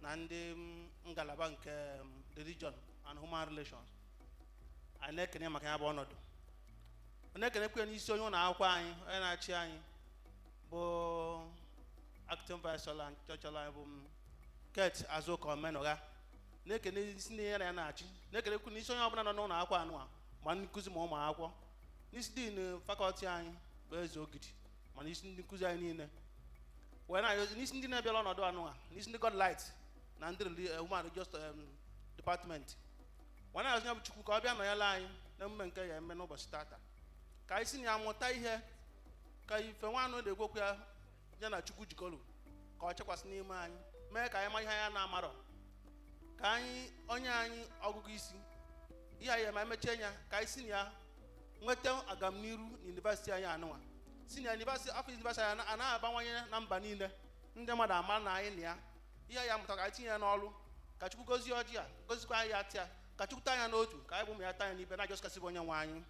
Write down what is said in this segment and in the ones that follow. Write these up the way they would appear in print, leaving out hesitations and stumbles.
na ndị ngalaba nke religion and human relations. Anyị na-ekene maka ya bụ ọnọdụ. Na-ekenekwe n'isi onye ụlọ akwụkwọ anyị onye na-achị anyị bụ acting vice chancellor and church anyị bụ Kate Azuka Omenogha. Na-ekene isi ndị ya na-achị. Na-ekenekwe n'isi onye ọbụla nọ n'ụlọ akwụkwọ anụwa ma ndị nkụzi ma ụmụ akwụkwọ. N'isi dean fakọlti anyị bụ Eze Ogidi ma n'isi ndị nkụzi anyị niile. Wee na-ayọzi n'isi ndị na-abịala ọnọdụ anụwa n'isi ndị GodLight na ndị human religious department. Wee na-ayọzi ya bụ Chukwu ka ọ bịa nọnyere anyị na emume nke ya eme n'ụbọchị tata. Ka anyị si na ya mụta ihe ka ife nwanụ na-ekwu okwu ya na Chukwu jikọrọ ka ọ chekwasị n'ime anyị mee ka anyị ma ihe anyị na-amarọ ka anyị onye anyị ọgụgụ isi ihe anyị ma emechie ya ka anyị si na ya nweta agamniru na yunivasiti anyị anụnwa si na yunivasiti afọ yunivasiti anyị anaghị abawanye na mba niile ndị mmadụ ama na anyị na ya ihe ya mụta ka anyị tinye ya n'ọrụ ka Chukwu gozie ọjị ya gozikwa anyị ya tia ka Chukwu taa ya n'otu ka anyị bụ ụmụ ya taa ya n'ibe na Jizọs Kraịst bụ onye nwe anyị.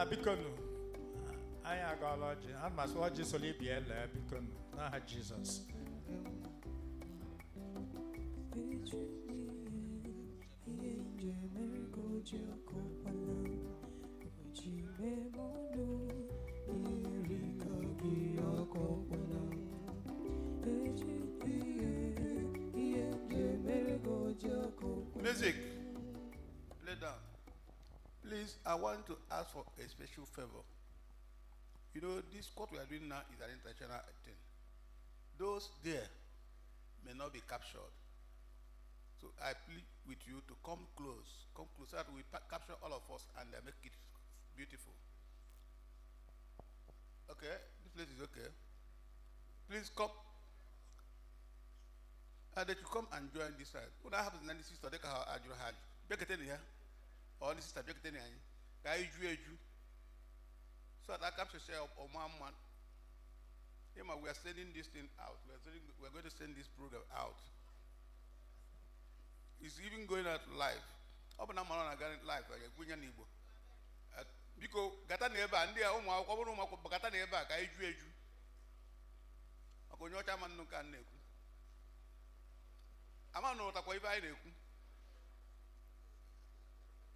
Bikonu, I agala ọjị. A masị ọjị soli biela bikonu n'aha Jizọs. Music, play down. Please, I want to ask for a special favor. You know, this what we are doing now is an international thing. Those there may not be captured. So I plead with you to come close so that we capture all of us and make it beautiful. Okay, this place is okay. Please come. And that you come and join this side. What happens in the sister, they can have your hand. Back it in here. Or the sister, back it in here. Guy, you. So that I capture share of 1 month. We are sending this thing out. We are going to send this program out. It's even going out live. Open up my own live. Because gata neba and they are gata neba. Guy, you. I go no time and no can neku. I'm not a quite.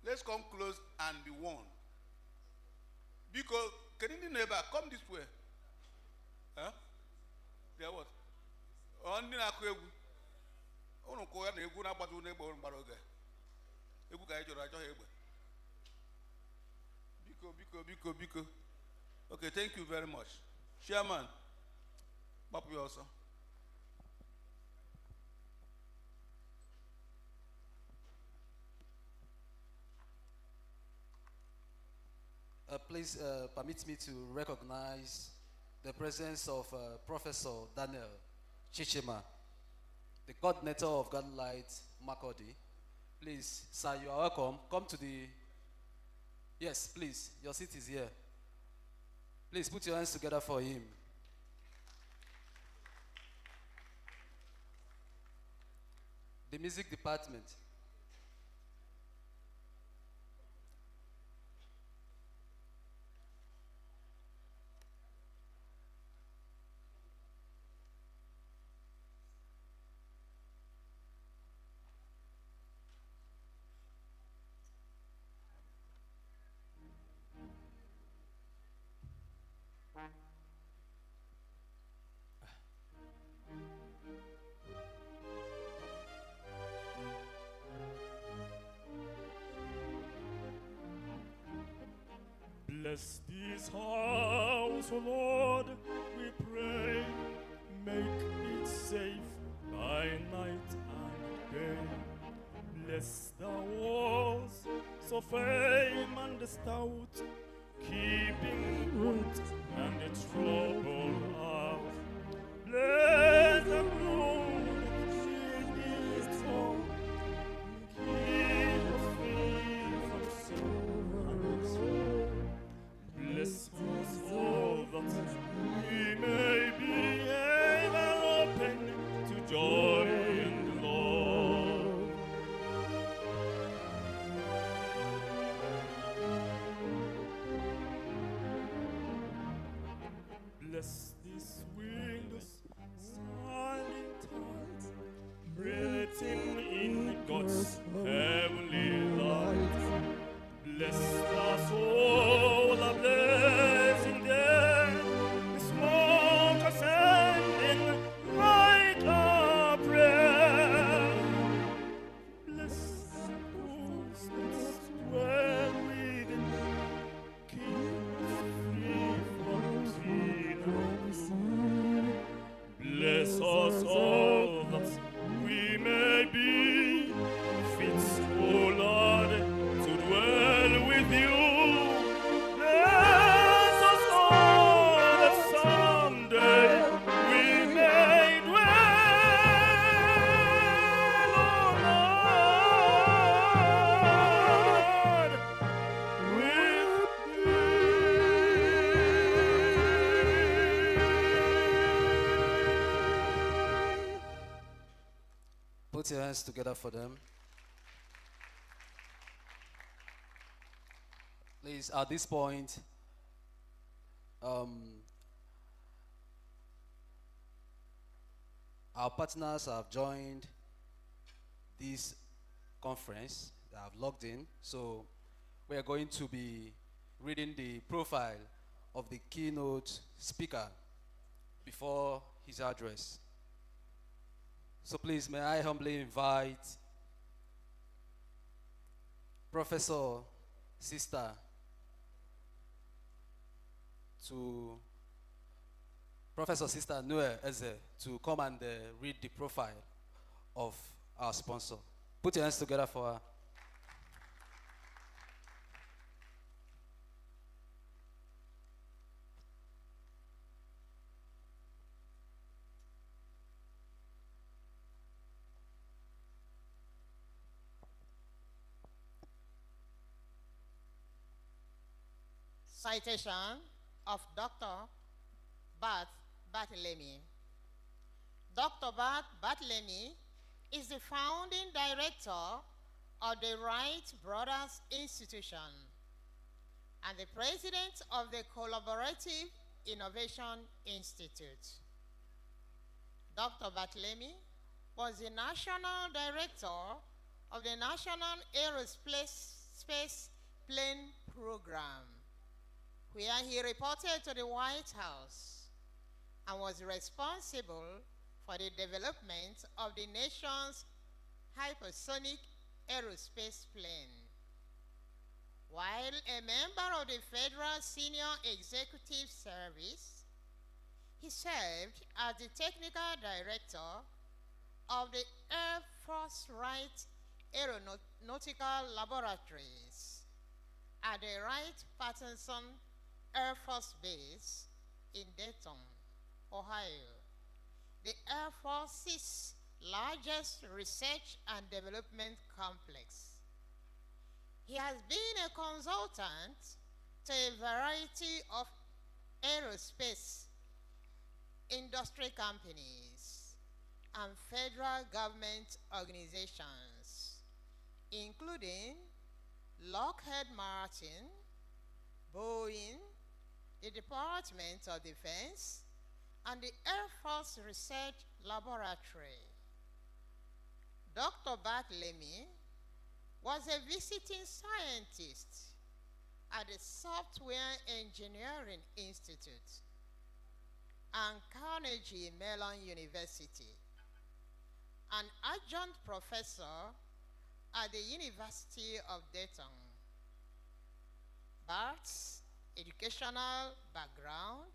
Let's come close and be one. Because can you neighbor come this way? Huh? There what? Only na kwegu. Ono ko ya na egu na gbatu neighbor mbaro ga. Egu ga ejoro ajo egbe. Biko. Okay, thank you very much. Chairman. Papu also. Please permit me to recognize the presence of Professor Daniel Chichima, the coordinator of GodLight Makodi. Please, sir, you are welcome. Come to the... Yes, please, your seat is here. Please put your hands together for him. The music department. Bless this house, O Lord, we pray. Make it safe by night and day. Bless the walls so firm and stout, keeping root and the trouble out. Bless the road that is all. Keep us free from sin and sorrow. Bless us all that we may be ever open to joy and love. Bless these windows, silent tides, breathing in God's heavenly light. Bless the soul of blessing there, the smoke ascending like a prayer. Bless those that dwell within, keep us free from sin and gloom. Bless us all that we may be fit, O Lord, to dwell with you. Bless us all that someday we may dwell, O Lord, with you. Put your hands together for them. Please, at this point, our partners have joined this conference. They have logged in. So we are going to be reading the profile of the keynote speaker before his address. So please, may I humbly invite Professor Sister Noel Eze to come and read the profile of our sponsor. Put your hands together for her. Citation of Dr. Bart Barthélemy. Dr. Bart Barthélemy is the founding director of the Wright Brothers Institution and the president of the Collaborative Innovation Institute. Dr. Barthélemy was the national director of the National Aerospace Plane Program, where he reported to the White House and was responsible for the development of the nation's hypersonic aerospace plane. While a member of the Federal Senior Executive Service, he served as the technical director of the Air Force Wright Aeronautical Laboratories at the Wright-Patterson Air Force Base in Dayton, Ohio, the Air Force's largest research and development complex. He has been a consultant to a variety of aerospace industry companies and federal government organizations, including Lockheed Martin, Boeing, the Department of Defense, and the Air Force Research Laboratory. Dr. Bartlemy was a visiting scientist at the Software Engineering Institute and Carnegie Mellon University, an adjunct professor at the University of Dayton. Bart's educational background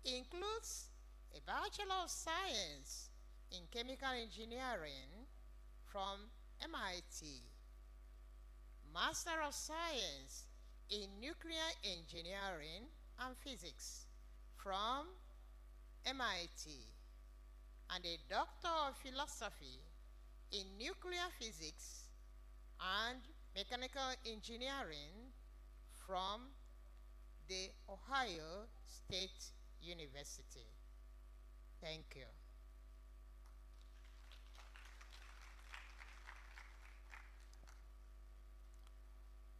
includes a Bachelor of Science in Chemical Engineering from MIT, Master of Science in Nuclear Engineering and Physics from MIT, and a Doctor of Philosophy in Nuclear Physics and Mechanical Engineering from the Ohio State University. Thank you.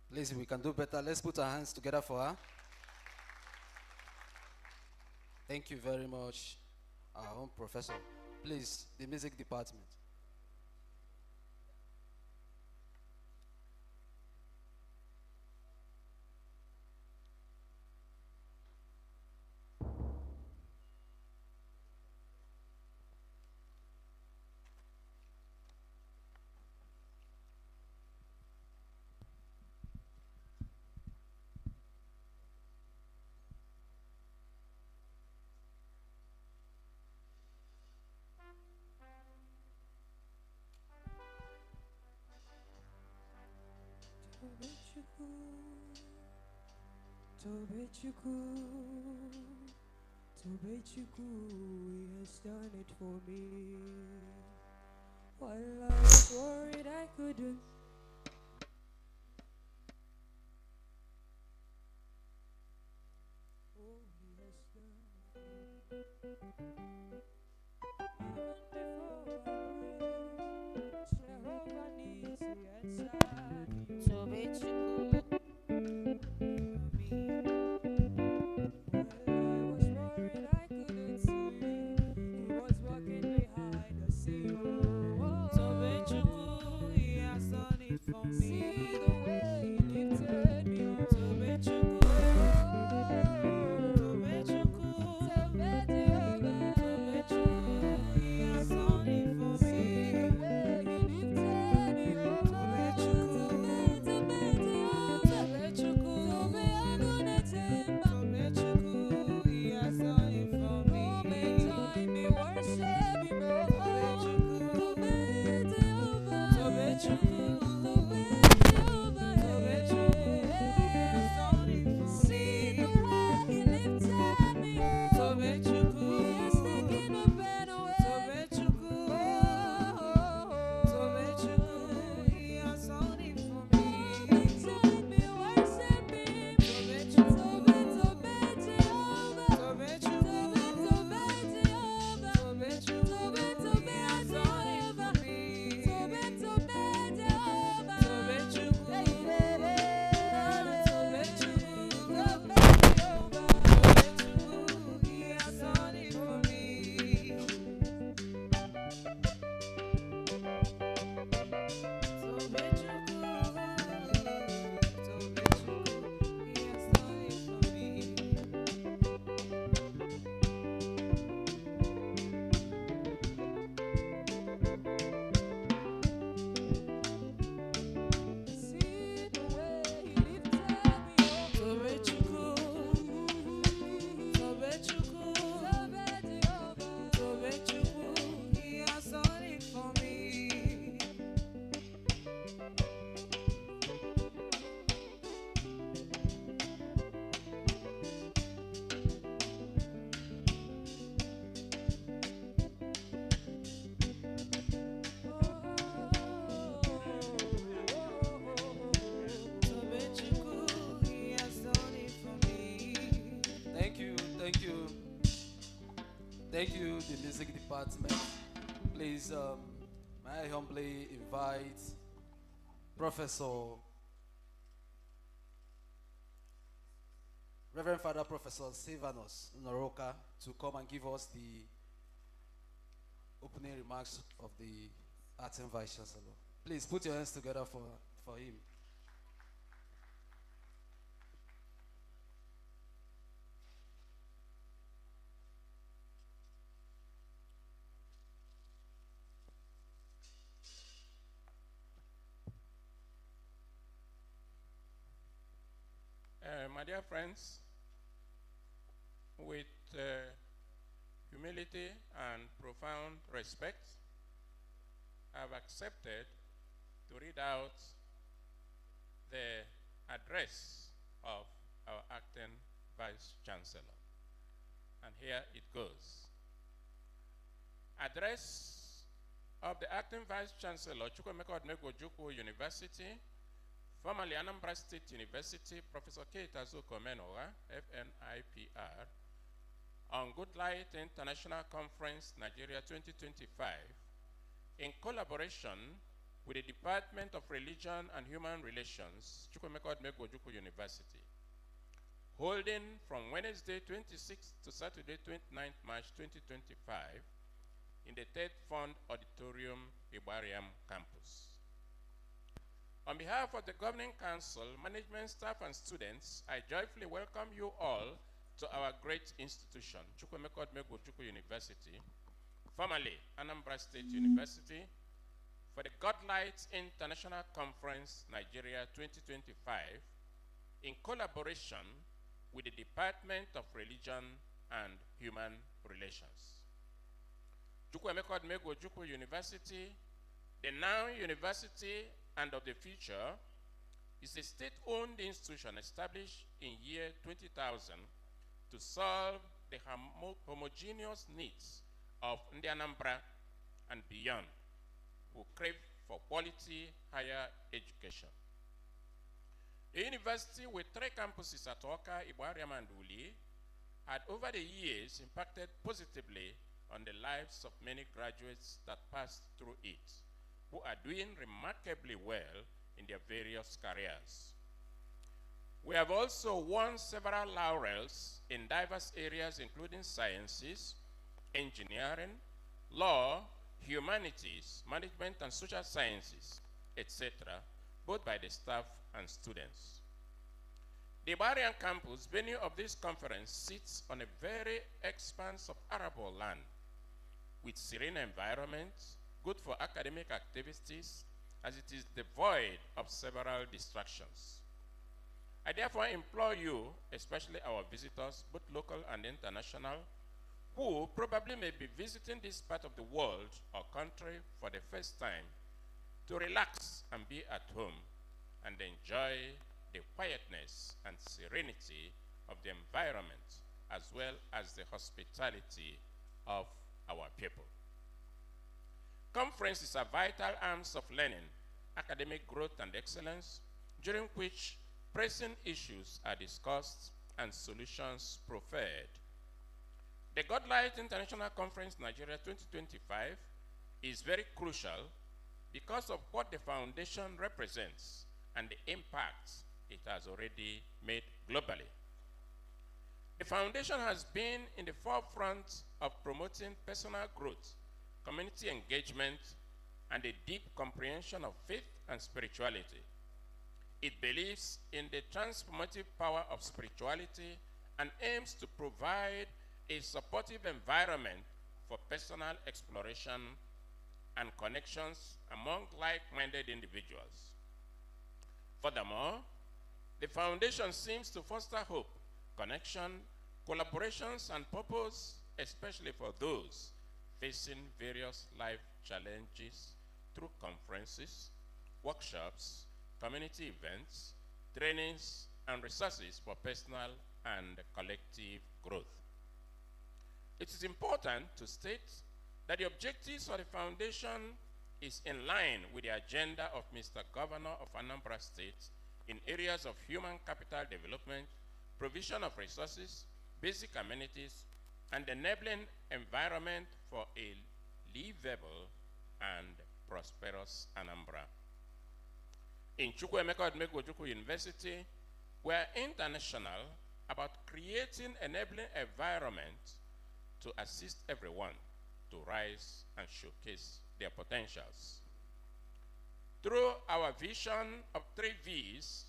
Please, we can do better. Let's put our hands together for her. Thank you very much, our own professor. Please, the music department. Tobechuku, he has done it for me. While I was worried I couldn't. Oh, he has done it. Even before I prayed, Jehovah Nissi answered. Thank you, the music department. Please, may I humbly invite Reverend Father Professor Silvanus Noroka to come and give us the opening remarks of the acting Vice Chancellor. Please put your hands together for him. My dear friends, with humility and profound respect, I've accepted to read out the address of our acting Vice Chancellor. And here it goes. Address of the acting Vice Chancellor, Chukwemeka Odumegwu University, formerly Anambra State University, Professor Keita Zokomenowa, FNIPR, on GodLight International Conference Nigeria 2025, in collaboration with the Department of Religion and Human Relations, Chukwemeka Odumegwu University, holding from Wednesday 26th to Saturday 29th March 2025 in the Third Fund Auditorium, Ibariam campus. On behalf of the Governing Council, management staff, and students, I joyfully welcome you all to our great institution, Chukwemeka Odumegwu University, formerly Anambra State University, for the GodLight International Conference Nigeria 2025, in collaboration with the Department of Religion and Human Relations. Chukwemeka Odumegwu University, the now university and of the future, is a state-owned institution established in year 2000 to solve the homogeneous needs of Ndi Anambra and beyond, who crave for quality higher education. A university with 3 campuses at Oka, Ibariam, and Uli had over the years impacted positively on the lives of many graduates that passed through it, who are doing remarkably well in their various careers. We have also won several laurels in diverse areas, including sciences, engineering, law, humanities, management and social sciences, etc., both by the staff and students. The Ibarian campus, venue of this conference, sits on a very expanse of arable land with serene environment, good for academic activities, as it is devoid of several distractions. I therefore implore you, especially our visitors, both local and international, who probably may be visiting this part of the world or country for the first time, to relax and be at home and enjoy the quietness and serenity of the environment, as well as the hospitality of our people. Conferences are vital arms of learning, academic growth and excellence, during which pressing issues are discussed and solutions proffered. The GodLight International Conference Nigeria 2025 is very crucial because of what the foundation represents and the impact it has already made globally. The foundation has been in the forefront of promoting personal growth, community engagement, and a deep comprehension of faith and spirituality. It believes in the transformative power of spirituality and aims to provide a supportive environment for personal exploration and connections among like-minded individuals. Furthermore, the foundation seems to foster hope, connection, collaborations, and purpose, especially for those facing various life challenges through conferences, workshops, community events, trainings, and resources for personal and collective growth. It is important to state that the objectives of the foundation is in line with the agenda of Mr. Governor of Anambra State in areas of human capital development, provision of resources, basic amenities, and enabling environment for a livable and prosperous Anambra. In Chukwuemeka Odumegwu University, we are international about creating enabling environment to assist everyone to rise and showcase their potentials. Through our vision of 3 V's,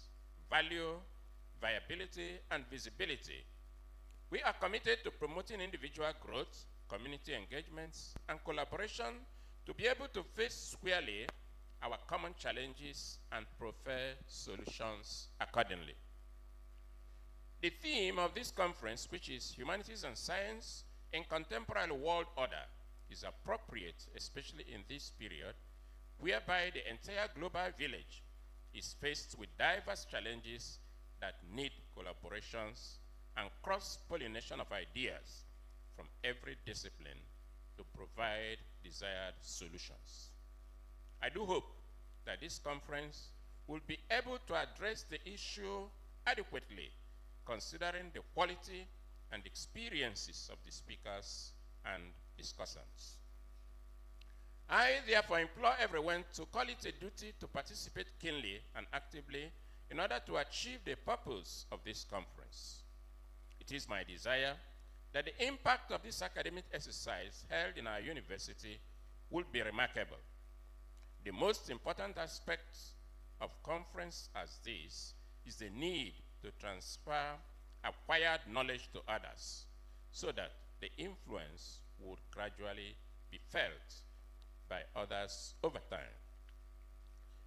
value, viability, and visibility, we are committed to promoting individual growth, community engagements, and collaboration to be able to face squarely our common challenges and prefer solutions accordingly. The theme of this conference, which is Humanities and Science in Contemporary World Order, is appropriate, especially in this period, whereby the entire global village is faced with diverse challenges that need collaborations and cross-pollination of ideas from every discipline to provide desired solutions. I do hope that this conference will be able to address the issue adequately, considering the quality and experiences of the speakers and discussants. I therefore implore everyone to call it a duty to participate keenly and actively in order to achieve the purpose of this conference. It is my desire that the impact of this academic exercise held in our university will be remarkable. The most important aspect of conference as this is the need to transfer acquired knowledge to others so that the influence would gradually be felt by others over time.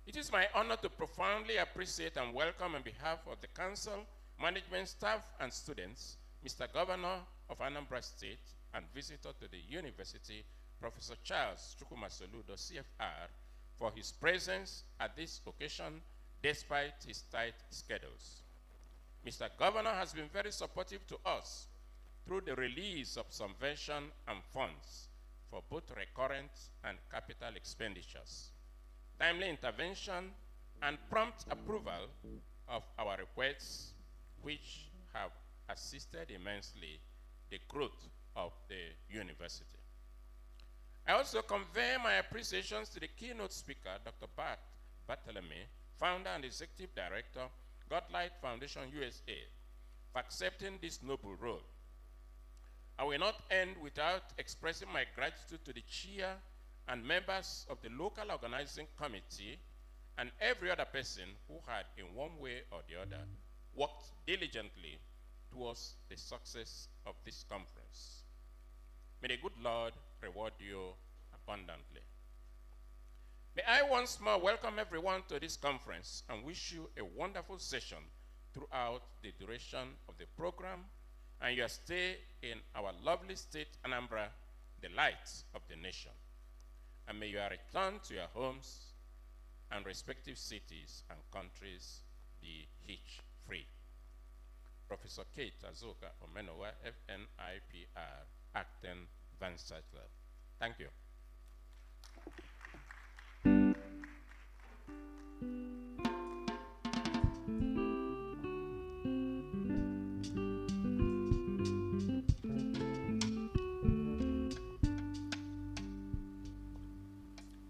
It is my honor to profoundly appreciate and welcome on behalf of the council, management staff, and students, Mr. Governor of Anambra State and visitor to the university, Professor Charles Chukwumasoludo, CFR, for his presence at this occasion despite his tight schedules. Mr. Governor has been very supportive to us through the release of subvention and funds for both recurrent and capital expenditures, timely intervention, and prompt approval of our requests, which have assisted immensely the growth of the university. I also convey my appreciations to the keynote speaker, Dr. Bart Bartholomew, founder and executive director, GodLight Foundation USA, for accepting this noble role. I will not end without expressing my gratitude to the chair and members of the local organizing committee and every other person who had, in one way or the other, worked diligently towards the success of this conference. May the good Lord reward you abundantly. May I once more welcome everyone to this conference and wish you a wonderful session throughout the duration of the program and your stay in our lovely state, Anambra, the light of the nation. And may your return to your homes and respective cities and countries be hitch-free. Professor Kate Azuka Omenowa, FNIPR, Acting Vice Chancellor. Thank you.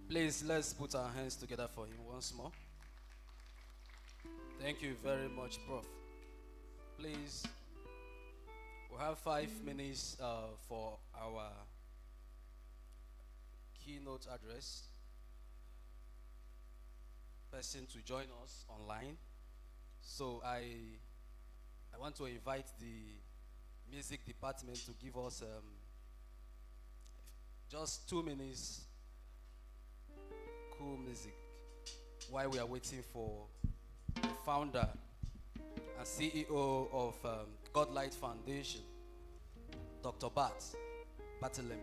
Please, let's put our hands together for him once more. Thank you very much, Prof. Please, we'll have 5 minutes for our keynote address. Person to join us online. So I want to invite the music department to give us just 2 minutes cool music while we are waiting for the founder and CEO of GodLight Foundation, Dr. Bart Bartholomew.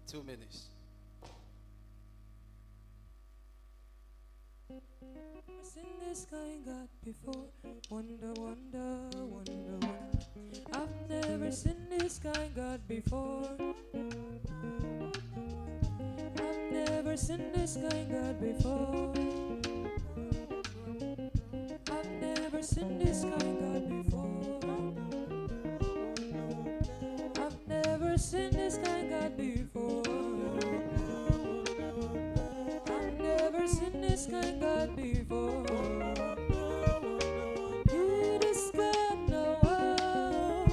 Two minutes. Seen this sky God before. Wonder, wonder, wonder, wonder. I've never seen this kind God before. I've never never seen this kind God before. I've never seen this kind God before. I've never seen this kind God before. I've never seen this kind God before. Yeah, this God now, oh,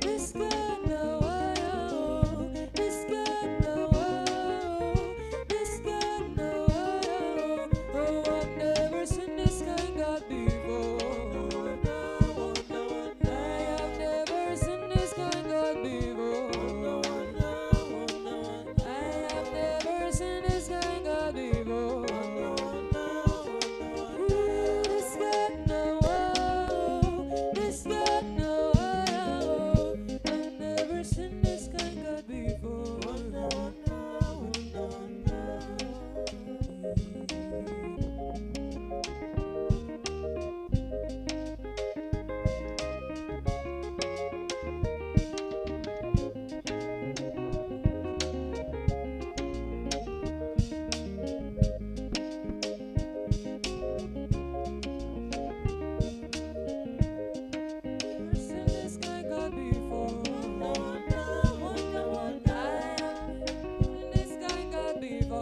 this God now, oh, this God now, oh, this God now, oh, oh, I've never seen this kind God before. I have never seen this kind God before. I have never seen this kind God before. This God now, oh, this God now, oh, I've never seen this kind God before. Never seen this kind God before. I have seen this kind God before.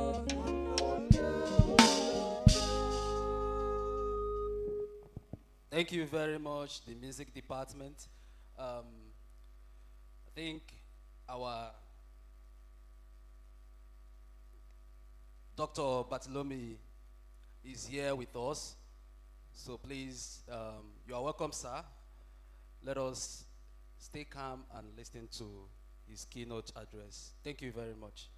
Thank you very much, the music department. I think our Dr. Bartolome is here with us. So please, you are welcome, sir. Let us stay calm and listen to his keynote address. Thank you very much.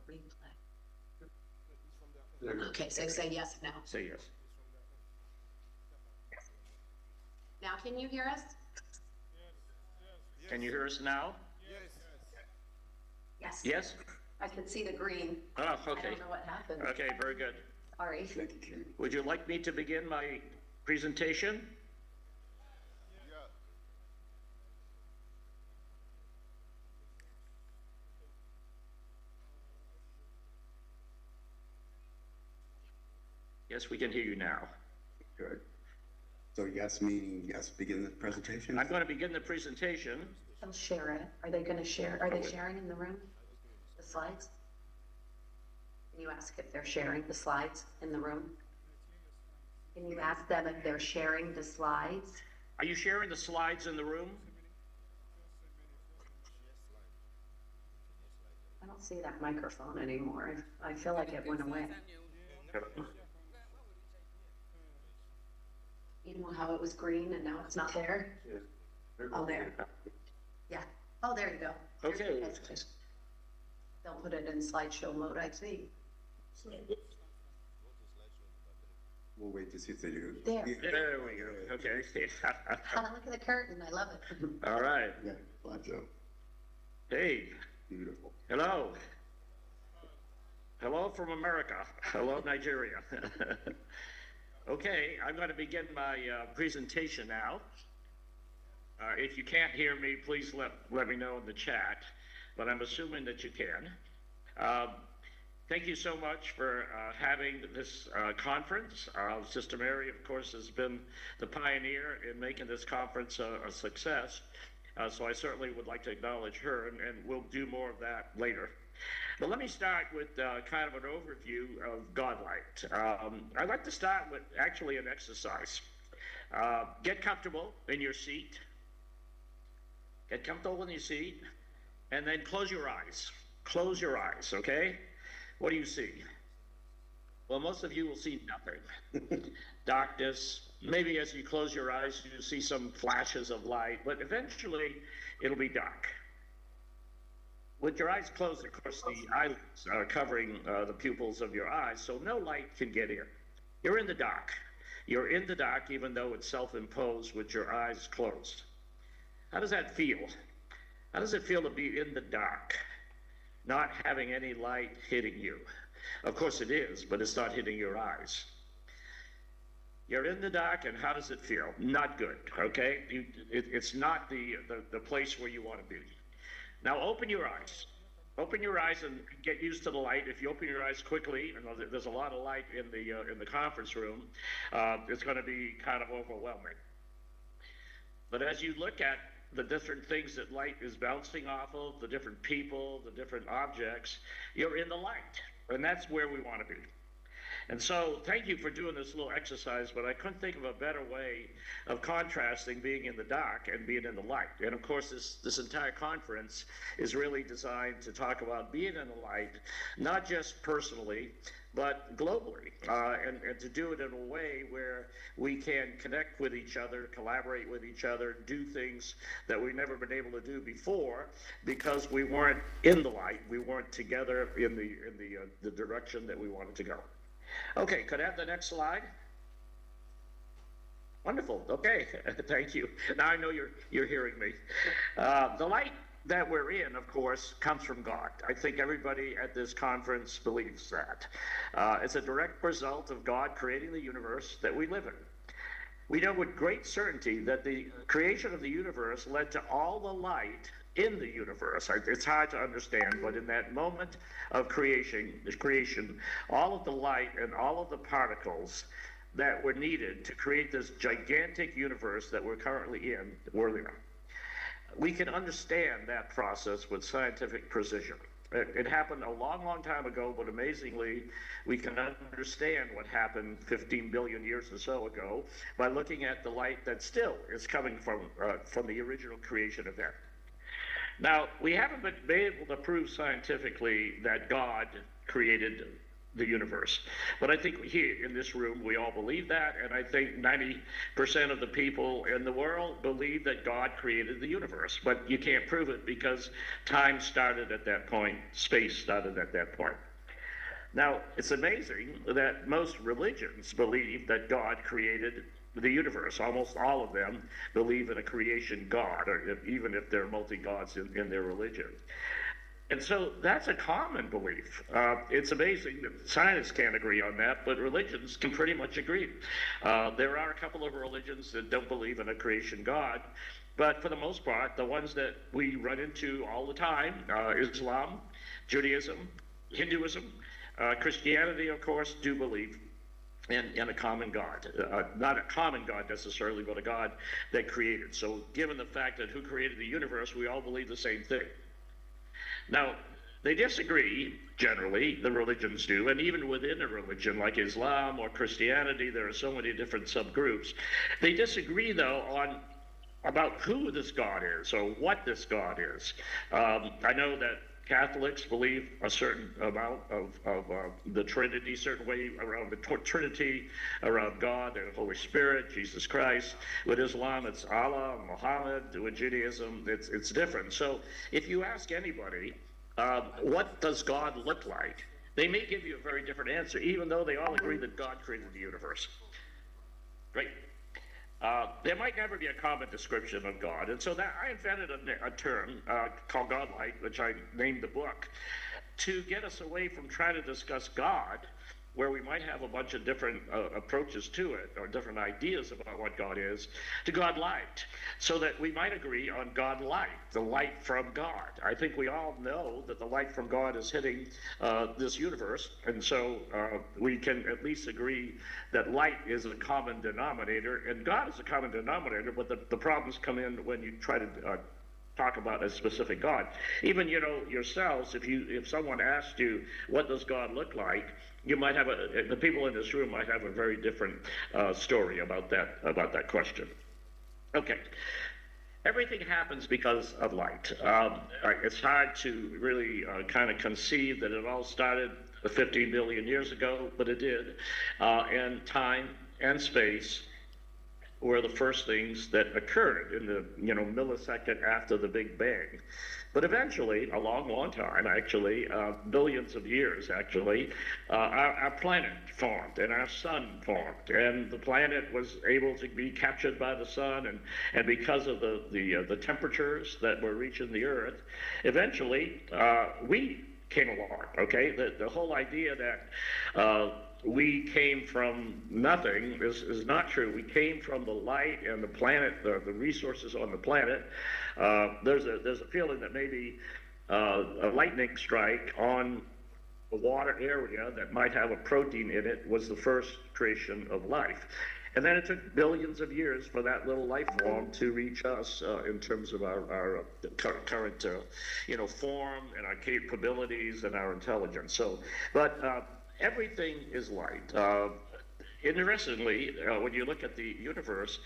replay. Okay, so say yes now. Say yes. Now can you hear us? Can you hear us now? Yes. Yes? I can see the green. Oh, I okay. don't know what happened. Okay, very good. Sorry. Would you like me to begin my presentation? Yes, we can hear you now. Good. So yes meaning yes, begin the presentation? I'm going to begin the presentation. They'll share it. Are they gonna share, are they sharing in the room? The slides? Can you ask if they're sharing the slides in the room? Can you ask them if they're sharing the slides? Are you sharing the slides in the room? I don't see that microphone anymore. I feel like it went away. You know how it was green and now it's not there? Oh, there. Yeah. Oh, there you go. Okay. They'll put it in slideshow mode, I think. We'll wait to see if they do. There. There we go. Okay. Look at the curtain. I love it. All right. Yeah, slideshow. Hey. Beautiful. Hello. Hello from America. Hello, Nigeria. Okay, I'm going to begin my presentation now. If you can't hear me, please let me know in the chat, but I'm assuming that you can. Thank you so much for having this conference. Sister Mary, of course, has been the pioneer in making this conference a success, so I certainly would like to acknowledge her, and we'll do more of that later. But let me start with kind of an overview of GodLight. I'd like to start with actually an exercise. Get comfortable in your seat. Get comfortable in your seat, and then close your eyes. Close your eyes, okay? What do you see? Well, most of you will see nothing. Darkness. Maybe as you close your eyes, you see some flashes of light, but eventually it'll be dark. With your eyes closed, of course, the eyelids are covering the pupils of your eyes, so no light can get in. You're in the dark. You're in the dark even though it's self-imposed with your eyes closed. How does that feel? How does it feel to be in the dark, not having any light hitting you? Of course it is, but it's not hitting your eyes. You're in the dark, and how does it feel? Not good, okay? It's not the place where you want to be. Now open your eyes. Open your eyes and get used to the light. If you open your eyes quickly, and there's a lot of light in the conference room, it's going to be kind of overwhelming. But as you look at the different things that light is bouncing off of, the different people, the different objects, you're in the light, and that's where we want to be. And so thank you for doing this little exercise, but I couldn't think of a better way of contrasting being in the dark and being in the light. And of course, this entire conference is really designed to talk about being in the light, not just personally, but globally, and to do it in a way where we can connect with each other, collaborate with each other, do things that we've never been able to do before because we weren't in the light, we weren't together in the direction that we wanted to go. Okay, could I have the next slide? Wonderful. Okay, thank you. Now I know you're hearing me. The light that we're in, of course, comes from God. I think everybody at this conference believes that. It's a direct result of God creating the universe that we live in. We know with great certainty that the creation of the universe led to all the light in the universe. It's hard to understand, but in that moment of creation, all of the light and all of the particles that were needed to create this gigantic universe that we're currently in, were there. We can understand that process with scientific precision. It happened a long, long time ago, but amazingly, we can understand what happened 15 billion years or so ago by looking at the light that still is coming from the original creation event. Now, we haven't been able to prove scientifically that God created the universe. But I think here in this room, we all believe that, and I think 90% of the people in the world believe that God created the universe. But you can't prove it because time started at that point, space started at that point. Now, it's amazing that most religions believe that God created the universe. Almost all of them believe in a creation God, or even if they're multi-gods in their religion. And so that's a common belief. It's amazing that science can't agree on that, but religions can pretty much agree. There are a couple of religions that don't believe in a creation God, but for the most part, the ones that we run into all the time, Islam, Judaism, Hinduism, Christianity, of course, do believe in a common God. Not a common God necessarily, but a God that created. So given the fact that who created the universe, we all believe the same thing. Now, they disagree, generally, the religions do, and even within a religion like Islam or Christianity, there are so many different subgroups. They disagree, though, about who this God is or what this God is. I know that Catholics believe a certain amount of the Trinity, certain way around the Trinity, around God, the Holy Spirit, Jesus Christ. With Islam, it's Allah, Muhammad. With Judaism, it's different. So if you ask anybody, what does God look like? They may give you a very different answer, even though they all agree that God created the universe. Great. There might never be a common description of God, and so that I invented a term called GodLight, which I named the book, to get us away from trying to discuss God, where we might have a bunch of different approaches to it, or different ideas about what God is, to GodLight, so that we might agree on GodLight, the light from God. I think we all know that the light from God is hitting this universe, and so we can at least agree that light is a common denominator, and God is a common denominator, but the problems come in when you try to talk about a specific God. Even, yourselves, if someone asked you, what does God look like, you might have the people in this room might have a very different story about that question. Okay. Everything happens because of light. It's hard to really kind of conceive that it all started 15 billion years ago, but it did. And time and space were the first things that occurred in the millisecond after the Big Bang. But eventually, a long, long time, actually, billions of years, actually, our planet formed and our sun formed. And the planet was able to be captured by the sun, and because of the temperatures that were reaching the Earth, eventually we came along, okay? The whole idea that we came from nothing is not true. We came from the light and the planet, the resources on the planet. There's a feeling that maybe a lightning strike on a water area that might have a protein in it was the first creation of life. And then it took billions of years for that little life form to reach us in terms of our current form and our capabilities and our intelligence. So, but everything is light. Interestingly, when you look at the universe,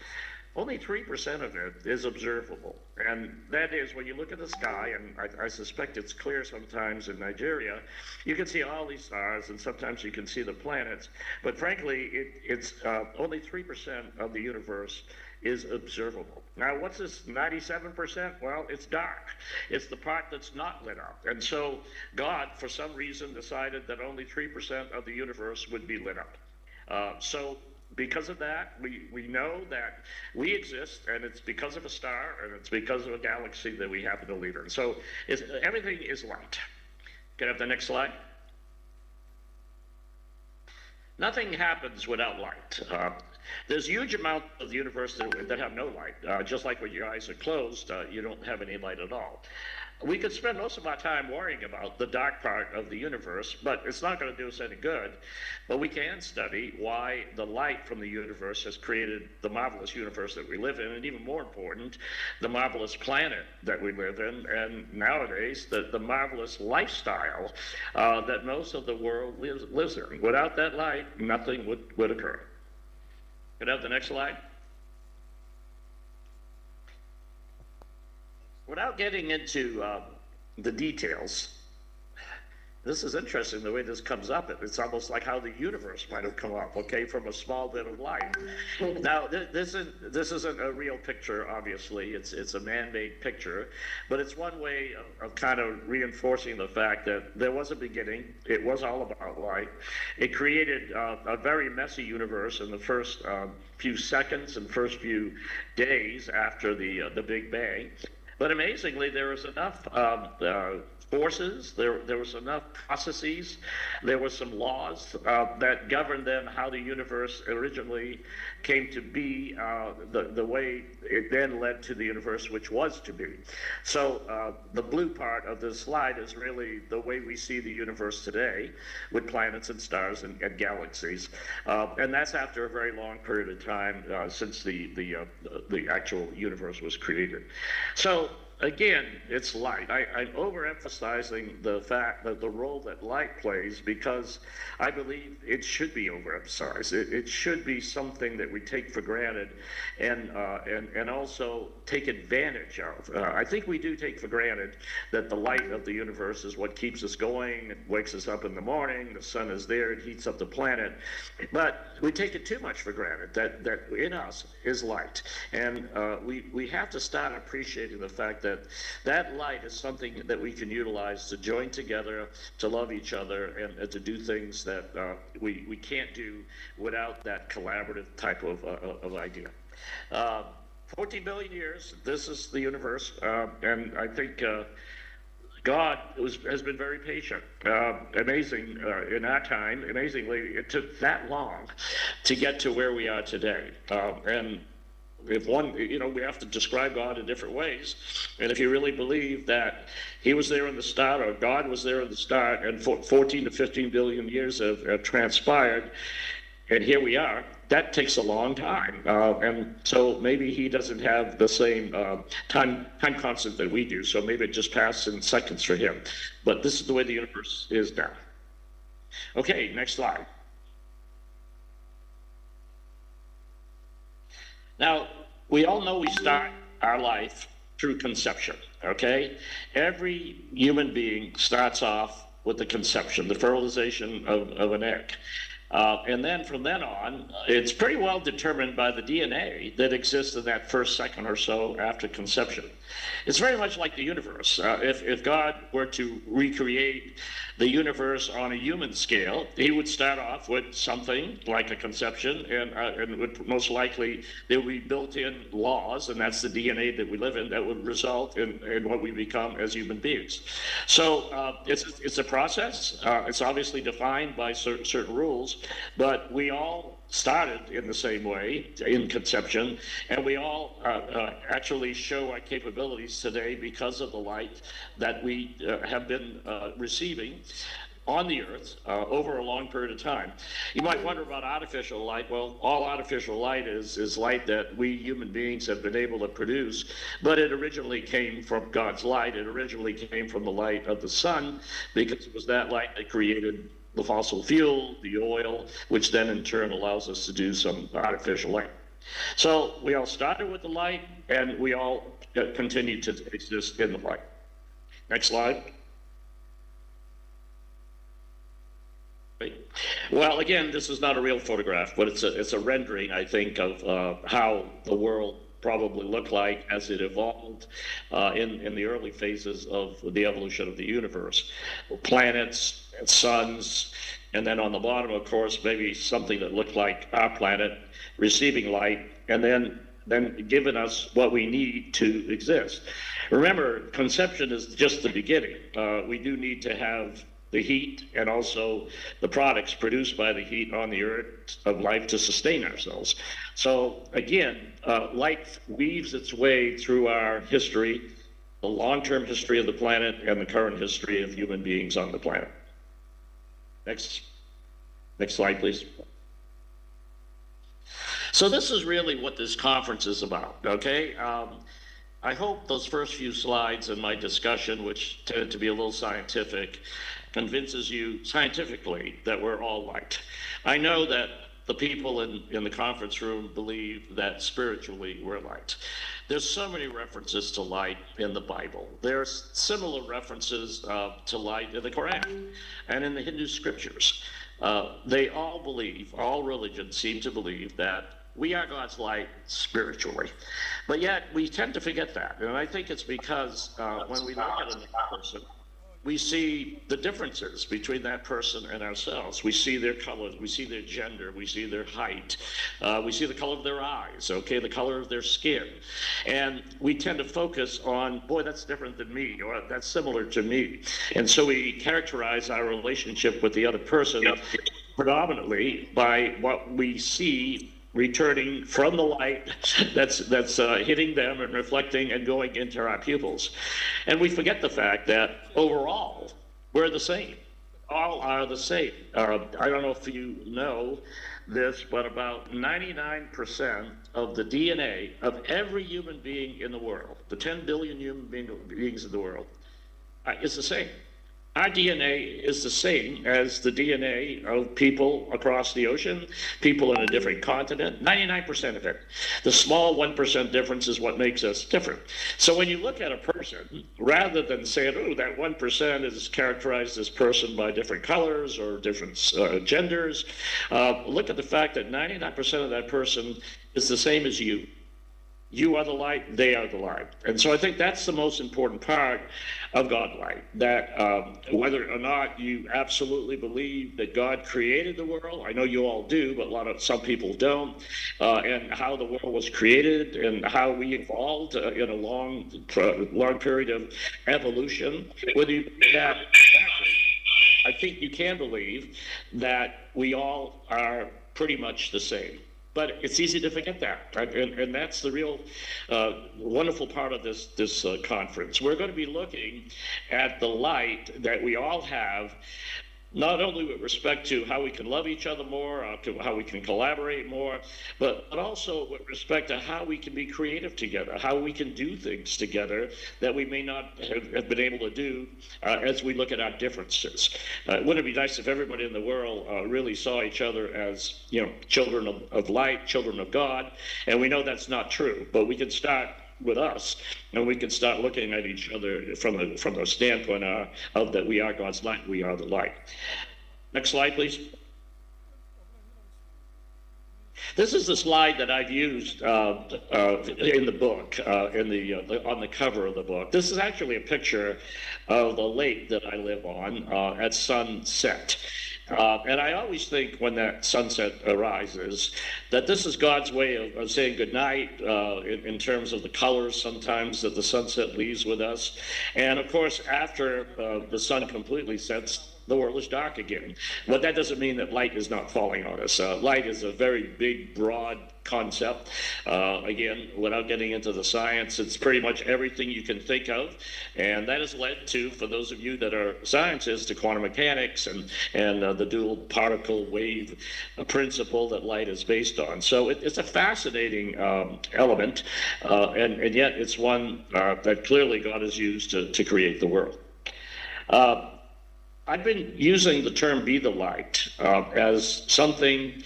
only 3% of it is observable. And that is, when you look at the sky, and I suspect it's clear sometimes in Nigeria, you can see all these stars, and sometimes you can see the planets. But frankly, it's only 3% of the universe is observable. Now, what's this 97%? Well, it's dark. It's the part that's not lit up. And so God, for some reason, decided that only 3% of the universe would be lit up. So because of that, we know that we exist, and it's because of a star, and it's because of a galaxy that we happen to live in. So everything is light. Can I have the next slide? Nothing happens without light. There's a huge amount of the universe that have no light. Just like when your eyes are closed, you don't have any light at all. We could spend most of our time worrying about the dark part of the universe, but it's not going to do us any good. But we can study why the light from the universe has created the marvelous universe that we live in, and even more important, the marvelous planet that we live in, and nowadays, the marvelous lifestyle that most of the world lives in. Without that light, nothing would occur. Could I have the next slide? Without getting into the details, this is interesting the way this comes up. It's almost like how the universe might have come up, okay, from a small bit of light. Now, this isn't a real picture, obviously. It's a man-made picture, but it's one way of kind of reinforcing the fact that there was a beginning. It was all about light. It created a very messy universe in the first few seconds and first few days after the Big Bang. But amazingly, there was enough forces, there was enough processes, there were some laws that governed then how the universe originally came to be, the way it then led to the universe which was to be. So the blue part of this slide is really the way we see the universe today, with planets and stars and galaxies, and that's after a very long period of time since the actual universe was created. So again, it's light. I'm overemphasizing the fact that the role that light plays because I believe it should be overemphasized. It should be something that we take for granted and also take advantage of. I think we do take for granted that the light of the universe is what keeps us going. It wakes us up in the morning. The sun is there. It heats up the planet. But we take it too much for granted that in us is light. And we have to start appreciating the fact that light is something that we can utilize to join together, to love each other, and to do things that we can't do without that collaborative type of idea. 14 billion years, this is the universe, and I think God has been very patient. Amazing in our time. Amazingly, it took that long to get to where we are today. And if one, we have to describe God in different ways. And if you really believe that he was there in the start, or God was there in the start, and 14 to 15 billion years have transpired, and here we are, that takes a long time. And so maybe he doesn't have the same time constant that we do. So maybe it just passed in seconds for him. But this is the way the universe is now. Okay, next slide. Now, we all know we start our life through conception, okay? Every human being starts off with the conception, the fertilization of an egg. And then from then on, it's pretty well determined by the DNA that exists in that first second or so after conception. It's very much like the universe. If God were to recreate the universe on a human scale, he would start off with something like a conception, and would most likely there would be built-in laws, and that's the DNA that we live in, that would result in what we become as human beings. So it's a process. It's obviously defined by certain rules, but we all started in the same way in conception, and we all actually show our capabilities today because of the light that we have been receiving on the earth over a long period of time. You might wonder about artificial light. Well, all artificial light is light that we human beings have been able to produce, but it originally came from God's light. It originally came from the light of the sun, because it was that light that created the fossil fuel, the oil, which then in turn allows us to do some artificial light. So we all started with the light, and we all continue to exist in the light. Next slide. Well, again, this is not a real photograph, but it's a rendering, I think, of how the world probably looked like as it evolved in the early phases of the evolution of the universe. Planets, suns, and then on the bottom, of course, maybe something that looked like our planet receiving light, and then giving us what we need to exist. Remember, conception is just the beginning. We do need to have the heat and also the products produced by the heat on the earth of life to sustain ourselves. So again, light weaves its way through our history, the long-term history of the planet and the current history of human beings on the planet. Next slide, please. So this is really what this conference is about, okay? I hope those first few slides in my discussion, which tended to be a little scientific, convinces you scientifically that we're all light. I know that the people in the conference room believe that spiritually we're light. There's so many references to light in the Bible. There's similar references to light in the Quran and in the Hindu scriptures. They all believe, all religions seem to believe that we are God's light spiritually. But yet we tend to forget that. And I think it's because when we look at another person, we see the differences between that person and ourselves. We see their colors, we see their gender, we see their height, we see the color of their eyes, okay, the color of their skin. And we tend to focus on, boy, that's different than me, or that's similar to me. And so we characterize our relationship with the other person predominantly by what we see returning from the light that's hitting them and reflecting and going into our pupils. And we forget the fact that overall, we're the same. All are the same. I don't know if you know this, but about 99% of the DNA of every human being in the world, the 10 billion human beings in the world, is the same. Our DNA is the same as the DNA of people across the ocean, people in a different continent, 99% of it. The small 1% difference is what makes us different. So when you look at a person, rather than saying, oh, that 1% is characterized as person by different colors or different genders, look at the fact that 99% of that person is the same as you. You are the light, they are the light. And so I think that's the most important part of GodLight, that whether or not you absolutely believe that God created the world, I know you all do, but some people don't, and how the world was created and how we evolved in a long period of evolution, whether you believe that, I think you can believe that we all are pretty much the same. But it's easy to forget that, right? And that's the real wonderful part of this conference. We're going to be looking at the light that we all have, not only with respect to how we can love each other more, to how we can collaborate more, but also with respect to how we can be creative together, how we can do things together that we may not have been able to do as we look at our differences. Wouldn't it be nice if everybody in the world really saw each other as, children of light, children of God? And we know that's not true, but we can start with us, and we can start looking at each other from the standpoint of that we are God's light, we are the light. Next slide, please. This is the slide that I've used in the book, on the cover of the book. This is actually a picture of the lake that I live on at sunset. And I always think when that sunset arises that this is God's way of saying goodnight in terms of the colors sometimes that the sunset leaves with us. And of course, after the sun completely sets, the world is dark again. But that doesn't mean that light is not falling on us. Light is a very big, broad concept. Again, without getting into the science, it's pretty much everything you can think of. And that has led to, for those of you that are scientists, to quantum mechanics and the dual particle wave principle that light is based on. So it's a fascinating element, and yet it's one that clearly God has used to create the world. I've been using the term be the light as something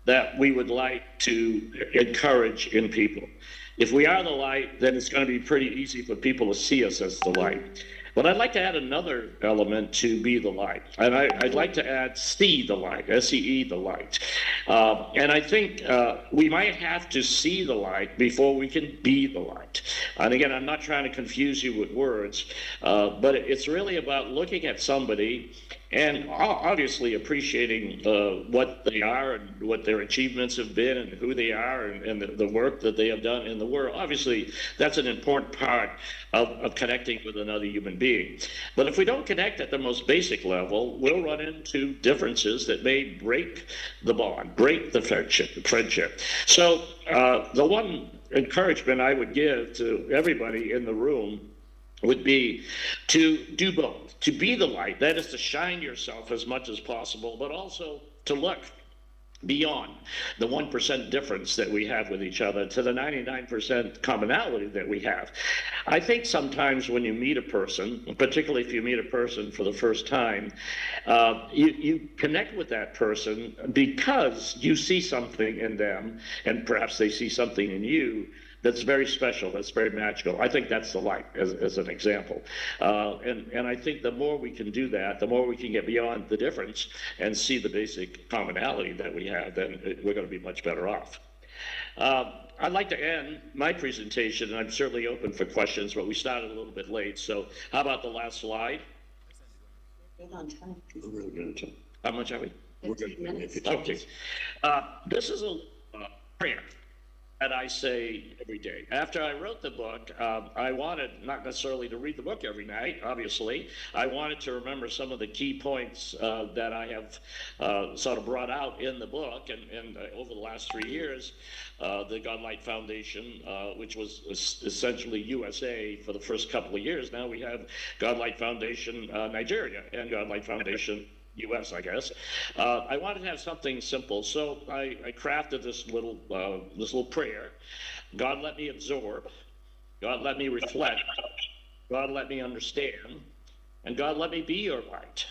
that we would like to encourage in people. If we are the light, then it's going to be pretty easy for people to see us as the light. But I'd like to add another element to be the light. And I'd like to add see the light, S-E-E, the light. And I think we might have to see the light before we can be the light. And again, I'm not trying to confuse you with words, but it's really about looking at somebody and obviously appreciating what they are and what their achievements have been and who they are and the work that they have done in the world. Obviously, that's an important part of connecting with another human being. But if we don't connect at the most basic level, we'll run into differences that may break the bond, break the friendship. So the one encouragement I would give to everybody in the room would be to do both, to be the light, that is to shine yourself as much as possible, but also to look beyond the 1% difference that we have with each other to the 99% commonality that we have. I think sometimes when you meet a person, particularly if you meet a person for the first time, you connect with that person because you see something in them, and perhaps they see something in you that's very special, that's very magical. I think that's the light, as an example. And I think the more we can do that, the more we can get beyond the difference and see the basic commonality that we have, then we're going to be much better off. I'd like to end my presentation, and I'm certainly open for questions, but we started a little bit late, so how about the last slide? Good on time. We're really good at it. How much are we? We're good. 15 minutes. Okay. This is a prayer that I say every day. After I wrote the book, I wanted not necessarily to read the book every night, obviously. I wanted to remember some of the key points that I have sort of brought out in the book. And over the last 3 years, the GodLight Foundation, which was essentially USA for the first couple of years, now we have GodLight Foundation Nigeria and GodLight Foundation US, I guess. I wanted to have something simple, so I crafted this little prayer. God, let me absorb. God, let me reflect. God, let me understand. And God, let me be your light.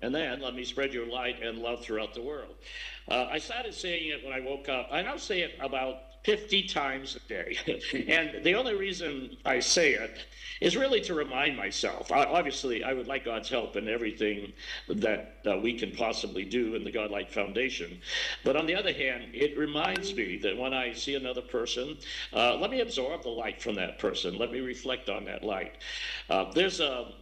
And then let me spread your light and love throughout the world. I started saying it when I woke up. I now say it about 50 times a day. And the only reason I say it is really to remind myself. Obviously, I would like God's help in everything that we can possibly do in the GodLight Foundation. But on the other hand, it reminds me that when I see another person, let me absorb the light from that person. Let me reflect on that light. There's a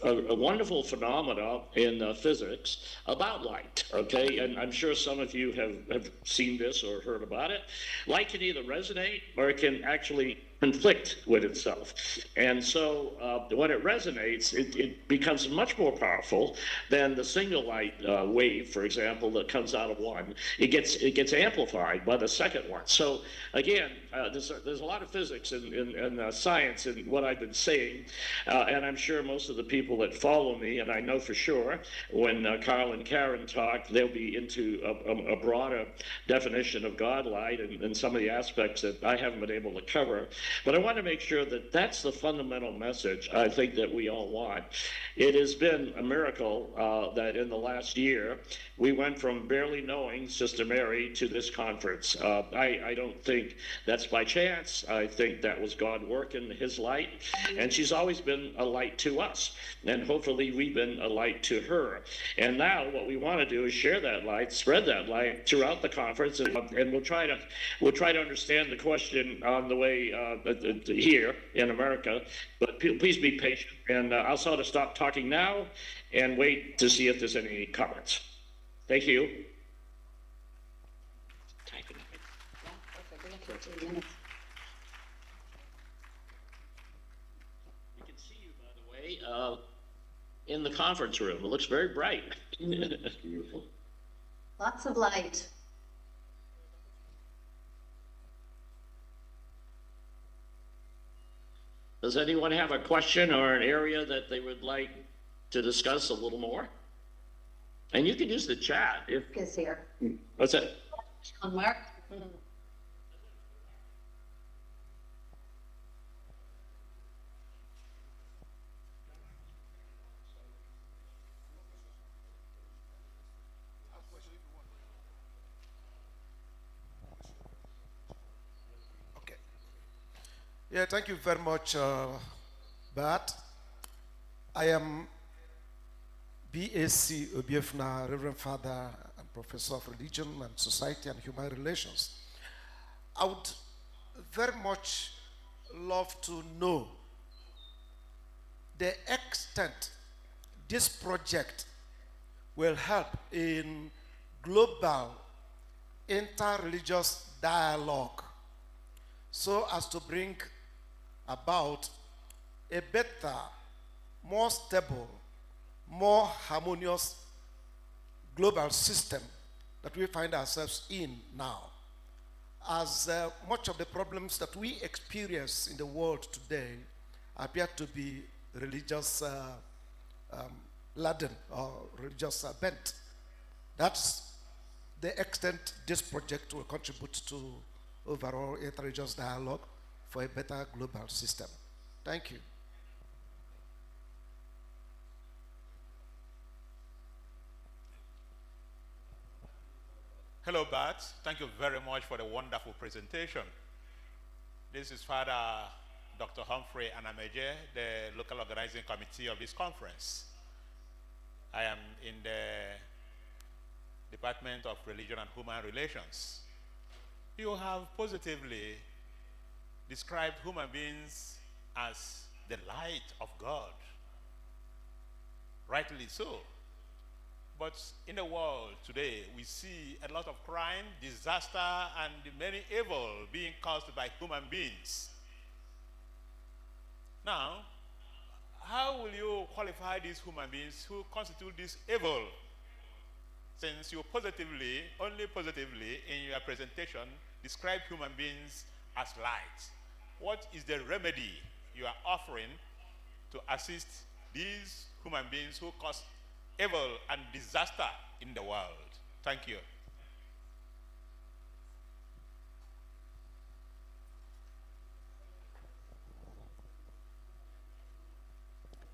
wonderful phenomena in physics about light, okay? And I'm sure some of you have seen this or heard about it. Light can either resonate or it can actually conflict with itself. And so when it resonates, it becomes much more powerful than the single light wave, for example, that comes out of one. It gets amplified by the second one. So again, there's a lot of physics and science in what I've been saying, and I'm sure most of the people that follow me, and I know for sure, when Carl and Karen talk, they'll be into a broader definition of GodLight and some of the aspects that I haven't been able to cover. But I want to make sure that that's the fundamental message I think that we all want. It has been a miracle that in the last year, we went from barely knowing Sister Mary to this conference. I don't think that's by chance. I think that was God working his light. And she's always been a light to us. And hopefully we've been a light to her. And now what we want to do is share that light, spread that light throughout the conference. And we'll try to understand the question on the way here in America. But please be patient. And I'll sort of stop talking now and wait to see if there's any comments. Thank you. Yeah, perfect. We have 15 minutes. We can see you, by the way, in the conference room. It looks very bright. Beautiful. Lots of light. Does anyone have a question or an area that they would like to discuss a little more? And you can use the chat if. Is here. What's that? On Mark. Okay. Yeah, thank you very much, Bart. I am BAC Obiefna, Reverend Father and Professor of Religion and Society and Human Relations. I would very much love to know the extent this project will help in global interreligious dialogue so as to bring about a better, more stable, more harmonious global system that we find ourselves in now. As much of the problems that we experience in the world today appear to be religious laden or religious bent. That's the extent this project will contribute to overall inter-religious dialogue for a better global system. Thank you. Hello, Bart. Thank you very much for the wonderful presentation. This is Father Dr. Humphrey Anameje, the local organizing committee of this conference. I am in the Department of Religion and Human Relations. You have positively described human beings as the light of God. Rightly so. But in the world today, we see a lot of crime, disaster, and many evil being caused by human beings. Now, how will you qualify these human beings who constitute this evil? Since you positively, only positively, in your presentation, describe human beings as light. What is the remedy you are offering to assist these human beings who cause evil and disaster in the world? Thank you.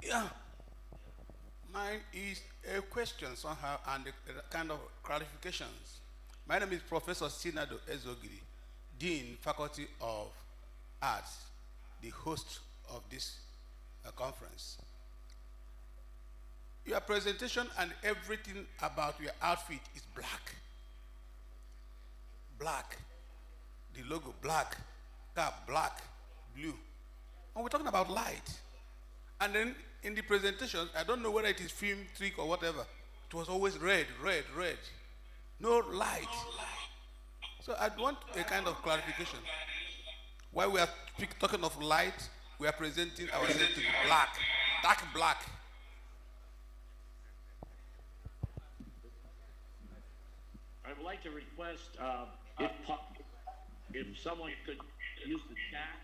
Yeah. Mine is a question somehow and a kind of clarifications. My name is Professor Sinado Ezogiri, Dean, Faculty of Arts, the host of this conference. Your presentation and everything about your outfit is black. Black. The logo, black. Cap, black. Blue. And we're talking about light. And then in the presentation, I don't know whether it is film trick or whatever, it was always red, red, red. No light. So I want a kind of clarification. While we are talking of light, we are presenting ourselves to be black, dark black. I would like to request if someone could use the chat.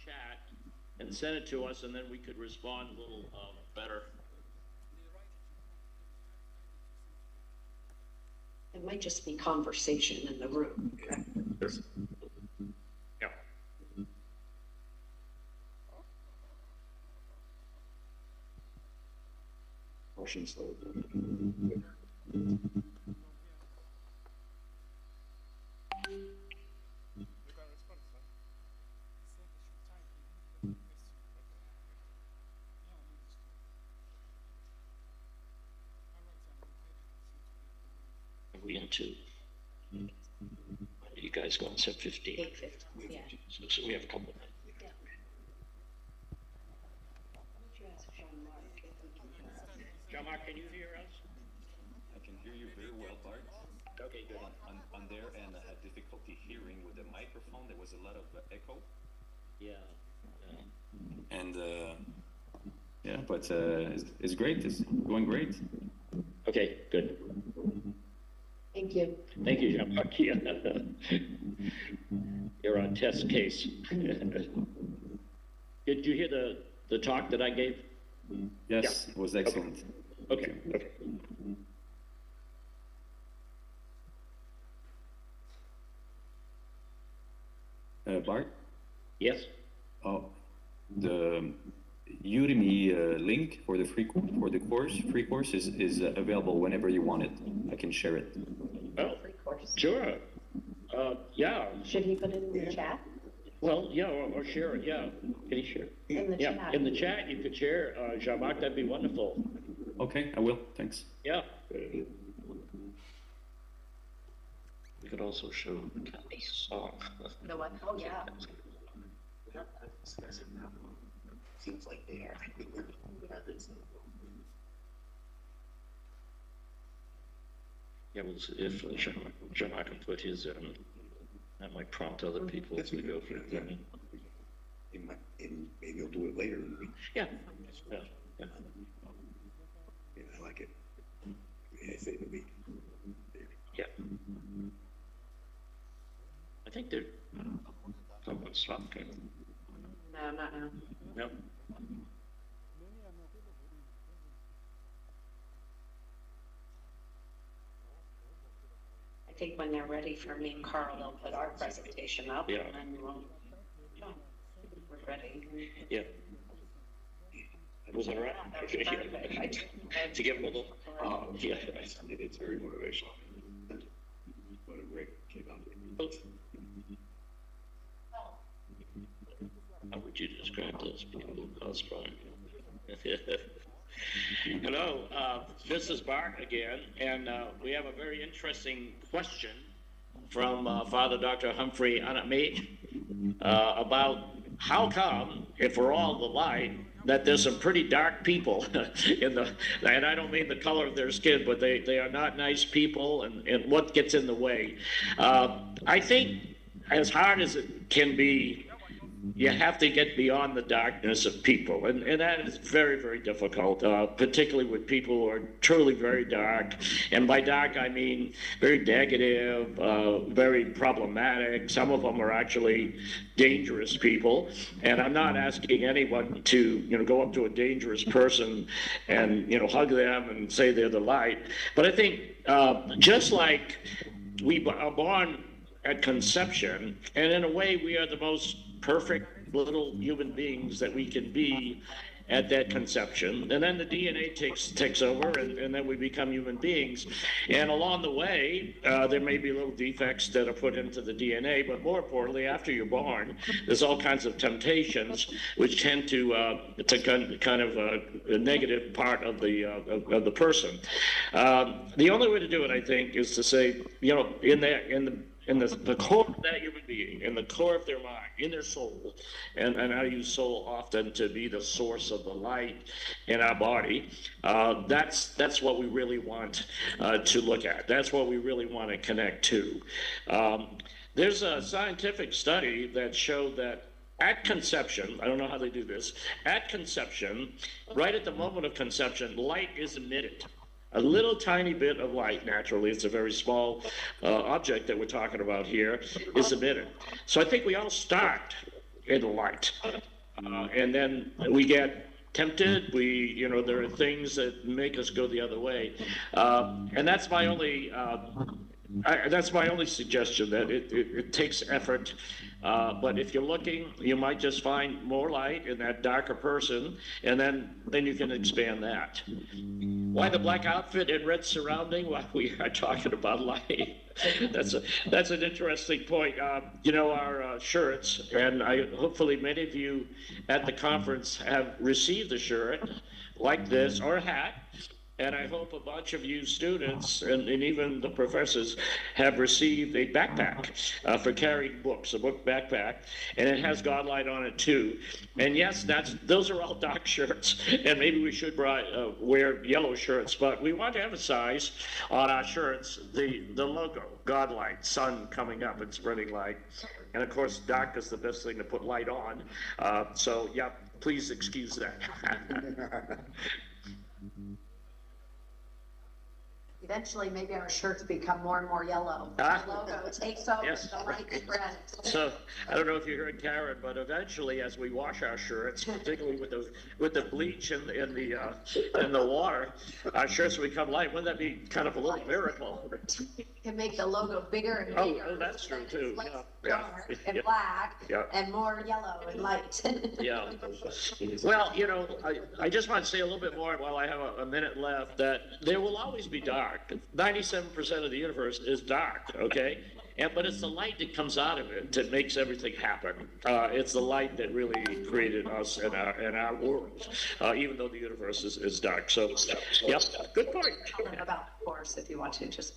Chat and send it to us, and then we could respond a little better. It might just be conversation in the room. Yeah. Motion slow. We into you guys going 7:15? 8:50, yeah. So we have a couple of minutes. Yeah. Jean-Marc, can you hear us? I can hear you very well, Bart. Okay, good. On there, and I had difficulty hearing with the microphone. There was a lot of echo. Yeah. And yeah, but it's great. It's going great. Okay, good. Thank you. Thank you, Jean-Marc. You're on test case. Did you hear the talk that I gave? Yes, it was excellent. Okay. Okay. Bart? Yes? Oh, the Udemy link for the free course is available whenever you want it. I can share it. Oh, Free course. sure. Yeah. Should he put it in the chat? Well, yeah, or share it, yeah. Can you share? In the Yeah, chat. in the chat, you could share, Jean-Marc, that'd be wonderful. Okay, I will. Thanks. Yeah. We could also show the song. The what? Oh, yeah. Seems like they are. Yeah, well, if Jean-Marc can put his, that might prompt other people to go for it. I mean, Maybe he'll do it later. yeah, yeah, yeah. Yeah, I like it. Yeah, save the week. Yeah. I think they're someone stopped. No, not now. Nope. I think when they're ready for me and Carl, they'll put our presentation up Yeah. and then we're ready. Yeah. Was that right? To give them a little, yeah, it's very motivational. What a great kick on. How would you describe those people? Osborne? Hello, this is Bart again, and we have a very interesting question from Father Dr. Humphrey Aname about how come, if we're all the light, that there's some pretty dark people in the, and I don't mean the color of their skin, but they are not nice people, and what gets in the way. I think as hard as it can be, you have to get beyond the darkness of people, and that is very, very difficult, particularly with people who are truly very dark. And by dark, I mean very negative, very problematic. Some of them are actually dangerous people. And I'm not asking anyone to, go up to a dangerous person and, hug them and say they're the light. But I think just like we are born at conception, and in a way we are the most perfect little human beings that we can be at that conception, and then the DNA takes over, and then we become human beings. And along the way, there may be little defects that are put into the DNA, but more importantly, after you're born, there's all kinds of temptations which tend to kind of a negative part of the person. The only way to do it, I think, is to say, in the core of that human being, in the core of their mind, in their soul, and I use soul often to be the source of the light in our body, that's what we really want to look at. That's what we really want to connect to. There's a scientific study that showed that at conception, I don't know how they do this, at conception, right at the moment of conception, light is emitted. A little tiny bit of light, naturally, it's a very small object that we're talking about here, is emitted. So I think we all start in the light. And then we get tempted, there are things that make us go the other way. And that's my only suggestion, that it takes effort. But if you're looking, you might just find more light in that darker person, and then you can expand that. Why the black outfit and red surrounding? Why we are talking about light. That's an interesting point. Our shirts, and hopefully many of you at the conference have received a shirt like this, or a hat. And I hope a bunch of you students and even the professors have received a backpack for carrying books, a book backpack, and it has GodLight on it too. And yes, those are all dark shirts, and maybe we should wear yellow shirts, but we want to emphasize on our shirts the logo, GodLight, sun coming up and spreading light. And of course, dark is the best thing to put light on. So yeah, please excuse that. Eventually, maybe our shirts become more and more yellow. The logo takes over, Yes. the light spreads. So I don't know if you heard Karen, but eventually, as we wash our shirts, particularly with the bleach and the water, our shirts will become light. Wouldn't that be kind of a little miracle? Can make the logo bigger and bigger. Oh, that's true too. Less Yeah. dark and black and more yellow and light. Yeah. Well, I just want to say a little bit more while I have a minute left, that there will always be dark. 97% of the universe is dark, okay? But it's the light that comes out of it that makes everything happen. It's the light that really created us and our world, even though the universe is dark. So, yep, good point. About the course, if you want to just.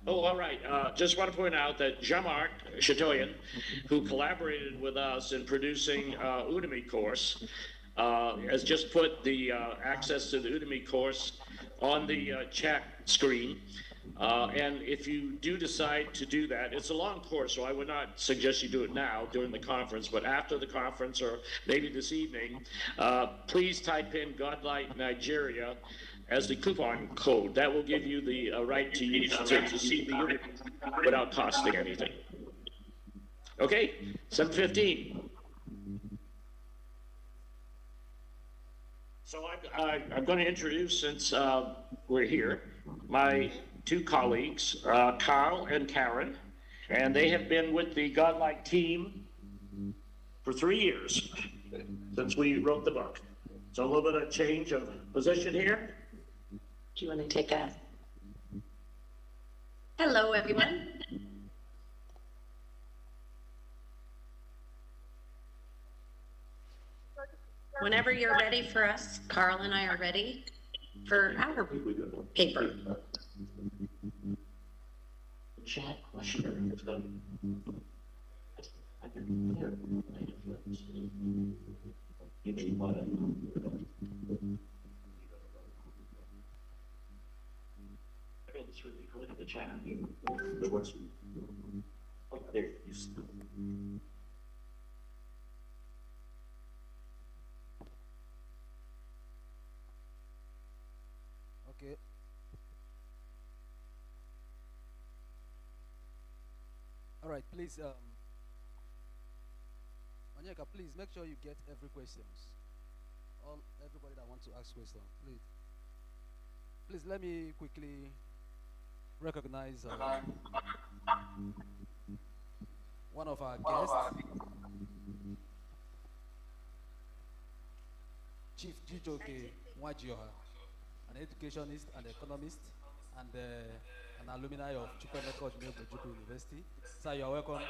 Oh, all right. Just want to point out that Jean-Marc Chatoyan, who collaborated with us in producing Udemy course, has just put the access to the Udemy course on the chat screen. And if you do decide to do that, it's a long course, so I would not suggest you do it now during the conference, but after the conference or maybe this evening, please type in GodLight Nigeria as the coupon code. That will give you the right to use to see the unit without costing anything. Okay, 7:15. So I'm going to introduce, since we're here, my two colleagues, Carl and Karen, and they have been with the GodLight team for 3 years since we wrote the book. So a little bit of change of position here. Do you want to take a? Hello, everyone. Whenever you're ready for us, Carl and I are ready for our paper. Chat question. Look at the chat. Oh, there you see. Okay. All right, please, Manyeka, please make sure you get every questions. Everybody that wants to ask questions, please. Please let me quickly recognize one of our guests, Chief Jijoke Wajioha, an educationist and economist, and an alumni of Chukwemeka Odumegwu University. Sir, you are welcome.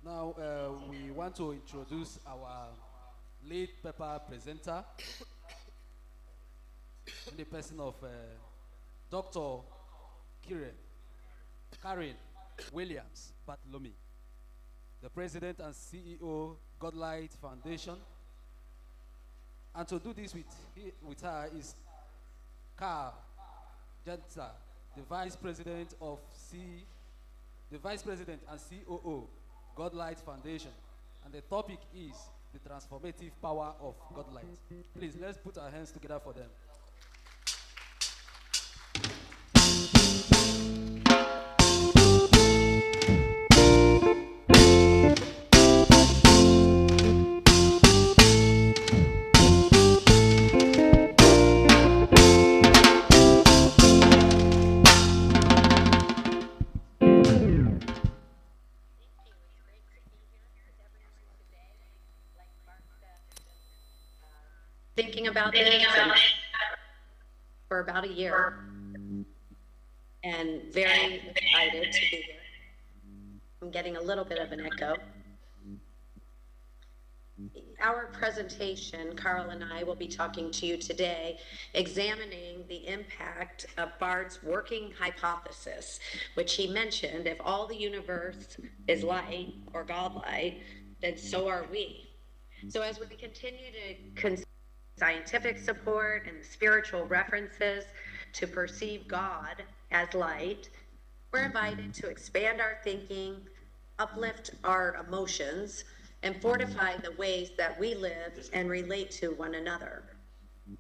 Now, we want to introduce our lead paper presenter in the person of Dr. Karen Williams Bartholomew, the president and CEO GodLight Foundation. And to do this with her is Carl Jensa, the vice president and COO GodLight Foundation. And the topic is the transformative power of GodLight. Please, let's put our hands together for them. Thinking about this for about a year, and very excited to be here. I'm getting a little bit of an echo. Our presentation, Carl and I will be talking to you today, examining the impact of Bard's working hypothesis, which he mentioned: if all the universe is light or godlight, then so are we. So as we continue to consider scientific support and spiritual references to perceive God as light, we're invited to expand our thinking, uplift our emotions, and fortify the ways that we live and relate to one another.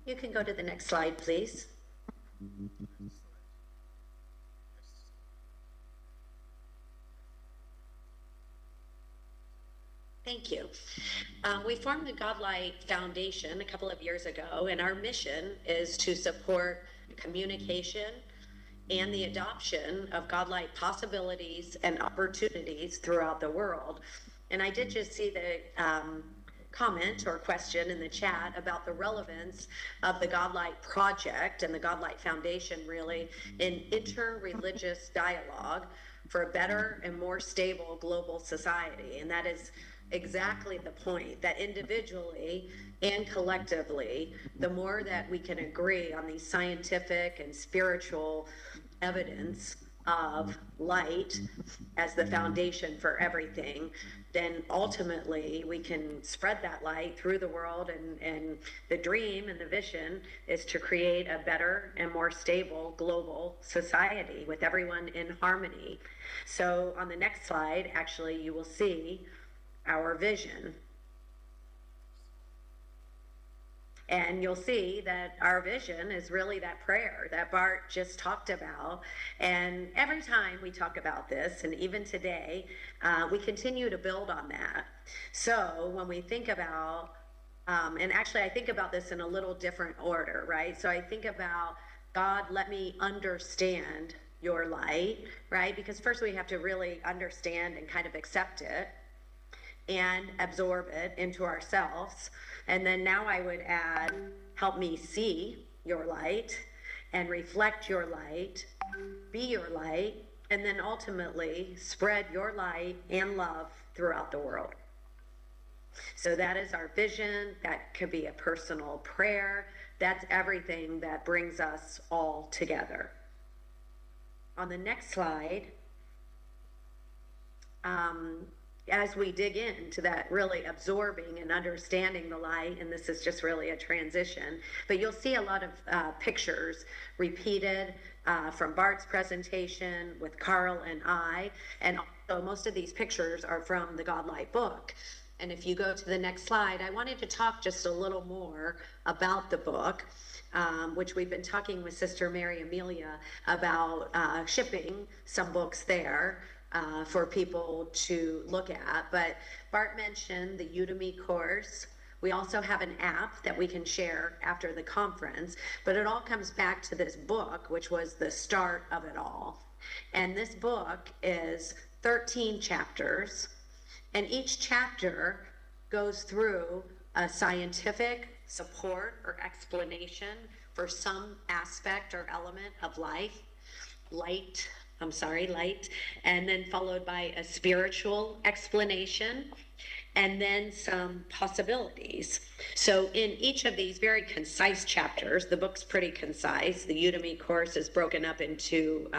You can go to the next slide, please. Thank you. We formed the GodLight Foundation a couple of years ago, and our mission is to support communication and the adoption of GodLight possibilities and opportunities throughout the world. And I did just see the comment or question in the chat about the relevance of the GodLight Project and the GodLight Foundation really in inter-religious dialogue for a better and more stable global society. And that is exactly the point, that individually and collectively, the more that we can agree on the scientific and spiritual evidence of light as the foundation for everything, then ultimately we can spread that light through the world, and the dream and the vision is to create a better and more stable global society with everyone in harmony. So on the next slide, actually, you will see our vision. And you'll see that our vision is really that prayer that Bart just talked about. And every time we talk about this, and even today, we continue to build on that. So when we think about And actually, I think about this in a little different order, right? So I think about, God, let me understand your light, right? Because first we have to really understand and kind of accept it and absorb it into ourselves. And then now I would add, help me see your light and reflect your light, be your light, and then ultimately spread your light and love throughout the world. So that is our vision. That could be a personal prayer. That's everything that brings us all together. On the next slide, as we dig into that, really absorbing and understanding the light, and this is just really a transition, but you'll see a lot of pictures repeated from Bart's presentation with Carl and I, and also most of these pictures are from the GodLight book. And if you go to the next slide, I wanted to talk just a little more about the book, which we've been talking with Sister Mary Amelia about shipping some books there for people to look at. But Bart mentioned the Udemy course. We also have an app that we can share after the conference, but it all comes back to this book, which was the start of it all. And this book is 13 chapters. And each chapter goes through a scientific support or explanation for some aspect or element of life, light, and then followed by a spiritual explanation, and then some possibilities. So in each of these very concise chapters, the book's pretty concise. The Udemy course is broken up into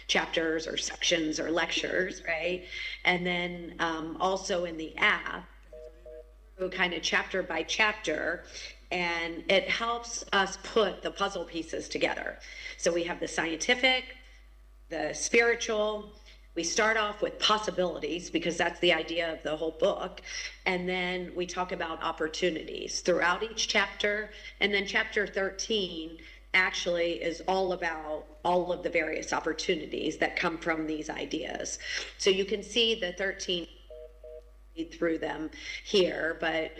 chapters or sections or lectures, right? And then also in the app, kind of chapter by chapter, and it helps us put the puzzle pieces together. So we have the scientific, the spiritual. We start off with possibilities because that's the idea of the whole book. And then we talk about opportunities throughout each chapter. And then chapter 13 actually is all about all of the various opportunities that come from these ideas. So you can see the 13 through them here, but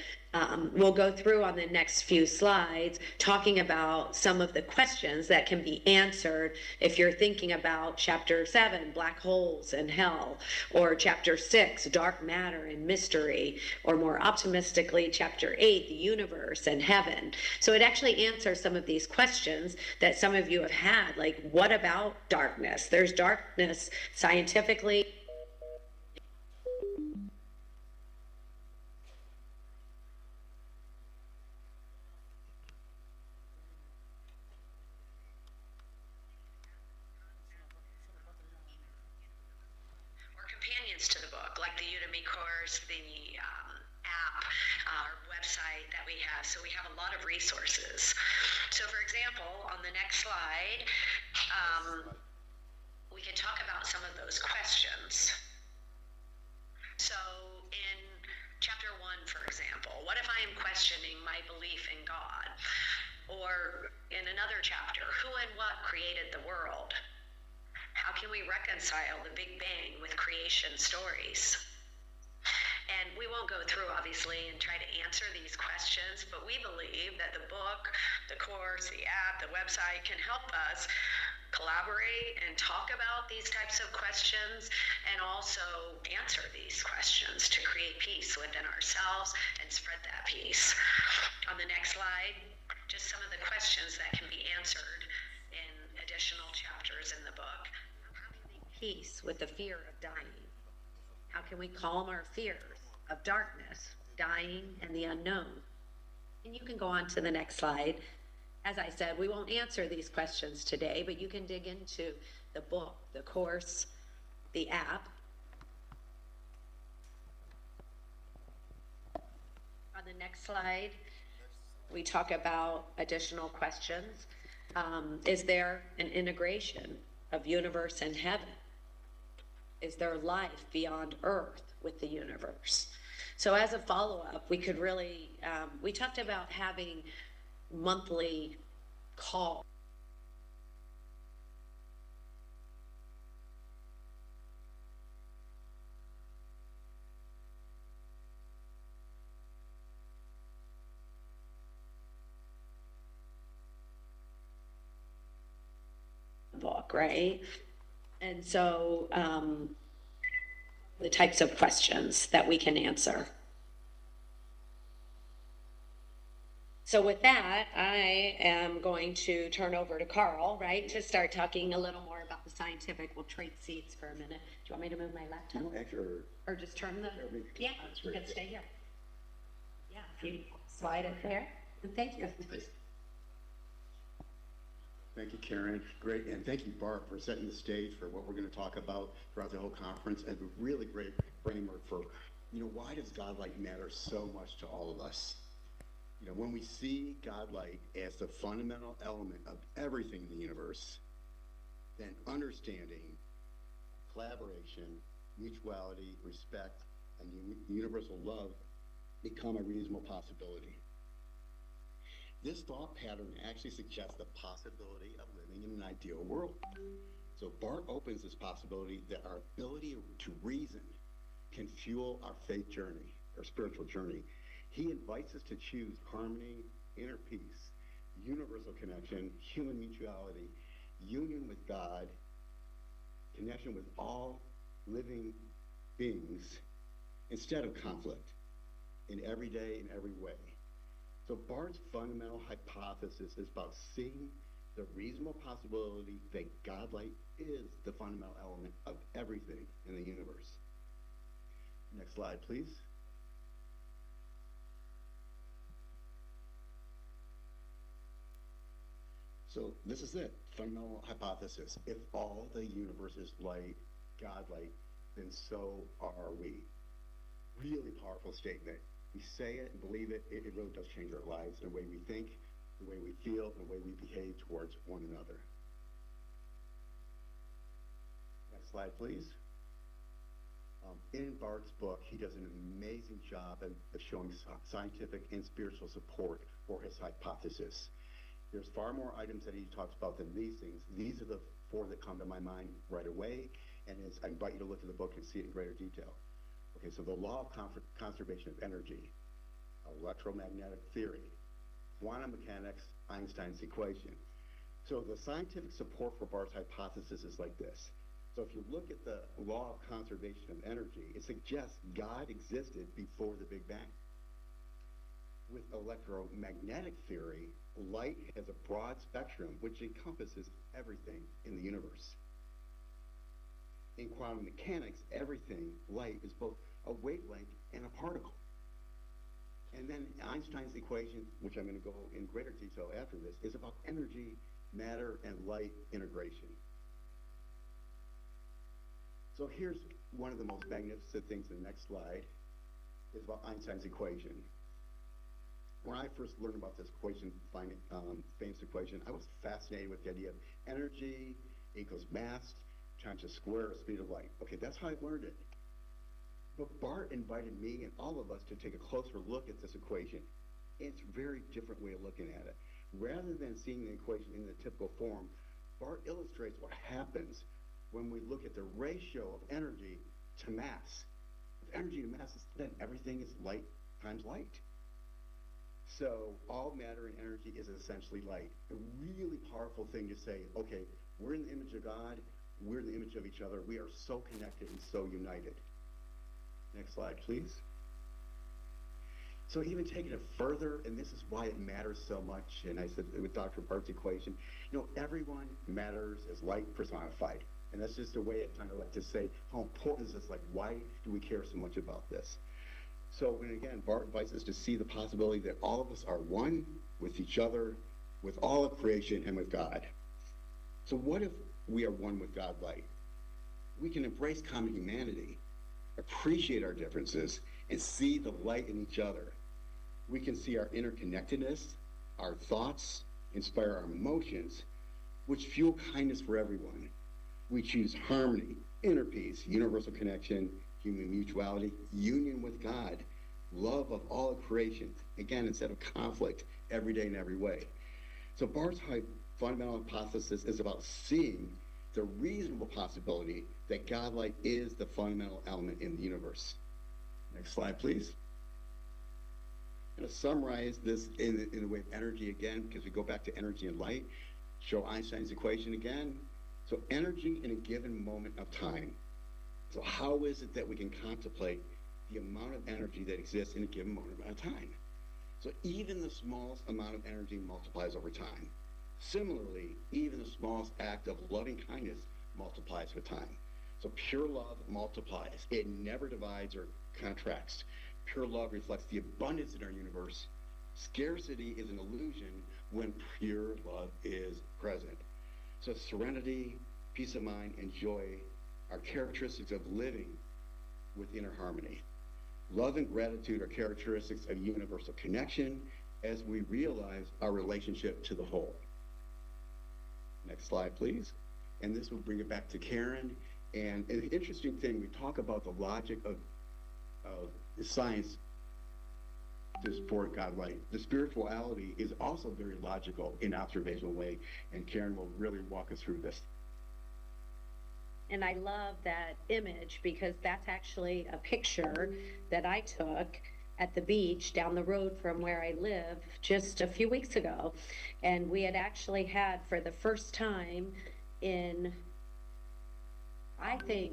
we'll go through on the next few slides talking about some of the questions that can be answered if you're thinking about chapter 7, black holes and hell, or chapter 6, dark matter and mystery, or more optimistically, chapter 8, the universe and heaven. So it actually answers some of these questions that some of you have had, like, what about darkness? There's darkness scientifically. To the book, like the Udemy course, the app, our website that we have. So we have a lot of resources. So for example, on the next slide, we can talk about some of those questions. So in chapter 1, for example, what if I am questioning my belief in God? Or in another chapter, who and what created the world? How can we reconcile the Big Bang with creation stories? And we won't go through, obviously, and try to answer these questions, but we believe that the book, the course, the app, the website can help us collaborate and talk about these types of questions and also answer these questions to create peace within ourselves and spread that peace. On the next slide, just some of the questions that can be answered in additional chapters in the book. How can we make peace with the fear of dying? How can we calm our fears of darkness, dying, and the unknown? And you can go on to the next slide. As I said, we won't answer these questions today, but you can dig into the book, the course, the app. On the next slide, we talk about additional questions. Is there an integration of universe and heaven? Is there life beyond Earth with the universe? So as a follow-up, we could really, we talked about having monthly calls. book, right? And so the types of questions that we can answer. So with that, I am going to turn over to Carl, right, to start talking a little more about the scientific. We'll trade seats for a minute. Do you want me to move my laptop? No, actually, Or just turn the, yeah, That's you right. can stay here. Yeah, if you slide it there, and thank you. thank you, Karen. Great, and thank you, Bart, for setting the stage for what we're going to talk about throughout the whole conference, and a really great framework for, why does GodLight matter so much to all of us? When we see GodLight as the fundamental element of everything in the universe, then understanding, collaboration, mutuality, respect, and universal love become a reasonable possibility. This thought pattern actually suggests the possibility of living in an ideal world. So Bart opens this possibility that our ability to reason can fuel our faith journey, our spiritual journey. He invites us to choose harmony, inner peace, universal connection, human mutuality, union with God, connection with all living beings, instead of conflict, in every day, in every way. So Bart's fundamental hypothesis is about seeing the reasonable possibility that GodLight is the fundamental element of everything in the universe. Next slide, please. So this is it, fundamental hypothesis. If all the universe is light, GodLight, then so are we. Really powerful statement. We say it and believe it, it really does change our lives, the way we think, the way we feel, the way we behave towards one another. Next slide, please. In Bart's book, he does an amazing job of showing scientific and spiritual support for his hypothesis. There's far more items that he talks about than these things. These are the four that come to my mind right away, and I invite you to look at the book and see it in greater detail. Okay, so the law of conservation of energy, electromagnetic theory, quantum mechanics, Einstein's equation. So the scientific support for Bart's hypothesis is like this. So if you look at the law of conservation of energy, it suggests God existed before the Big Bang. With electromagnetic theory, light has a broad spectrum which encompasses everything in the universe. In quantum mechanics, everything, light, is both a wavelength and a particle. And then Einstein's equation, which I'm going to go in greater detail after this, is about energy, matter, and light integration. So here's one of the most magnificent things in the next slide, is about Einstein's equation. When I first learned about this equation, famous equation, I was fascinated with the idea of energy equals mass times the square of speed of light. Okay, that's how I learned it. But Bart invited me and all of us to take a closer look at this equation. It's a very different way of looking at it. Rather than seeing the equation in the typical form, Bart illustrates what happens when we look at the ratio of energy to mass. If energy to mass is then everything is light times light. So all matter and energy is essentially light. A really powerful thing to say, okay, we're in the image of God, we're in the image of each other, we are so connected and so united. Next slide, please. So even taking it further, and this is why it matters so much, and I said with Dr. Bart's equation, everyone matters as light personified. And that's just a way I kind of like to say, how important is this? Like, why do we care so much about this? So, and again, Bart invites us to see the possibility that all of us are one with each other, with all of creation, and with God. So what if we are one with GodLight? We can embrace common humanity, appreciate our differences, and see the light in each other. We can see our interconnectedness, our thoughts, inspire our emotions, which fuel kindness for everyone. We choose harmony, inner peace, universal connection, human mutuality, union with God, love of all of creation, again, instead of conflict, every day in every way. So Bart's fundamental hypothesis is about seeing the reasonable possibility that GodLight is the fundamental element in the universe. Next slide, please. I'm going to summarize this in the way of energy again, because we go back to energy and light, show Einstein's equation again. So energy in a given moment of time. So how is it that we can contemplate the amount of energy that exists in a given moment of time? So even the smallest amount of energy multiplies over time. Similarly, even the smallest act of loving kindness multiplies with time. So pure love multiplies. It never divides or contracts. Pure love reflects the abundance in our universe. Scarcity is an illusion when pure love is present. So serenity, peace of mind, and joy are characteristics of living with inner harmony. Love and gratitude are characteristics of universal connection as we realize our relationship to the whole. Next slide, please. And this will bring it back to Karen. And an interesting thing, we talk about the logic of science to support GodLight. The spirituality is also very logical in an observational way, and Karen will really walk us through this. And I love that image because that's actually a picture that I took at the beach down the road from where I live just a few weeks ago. And we had actually had, for the first time in, I think,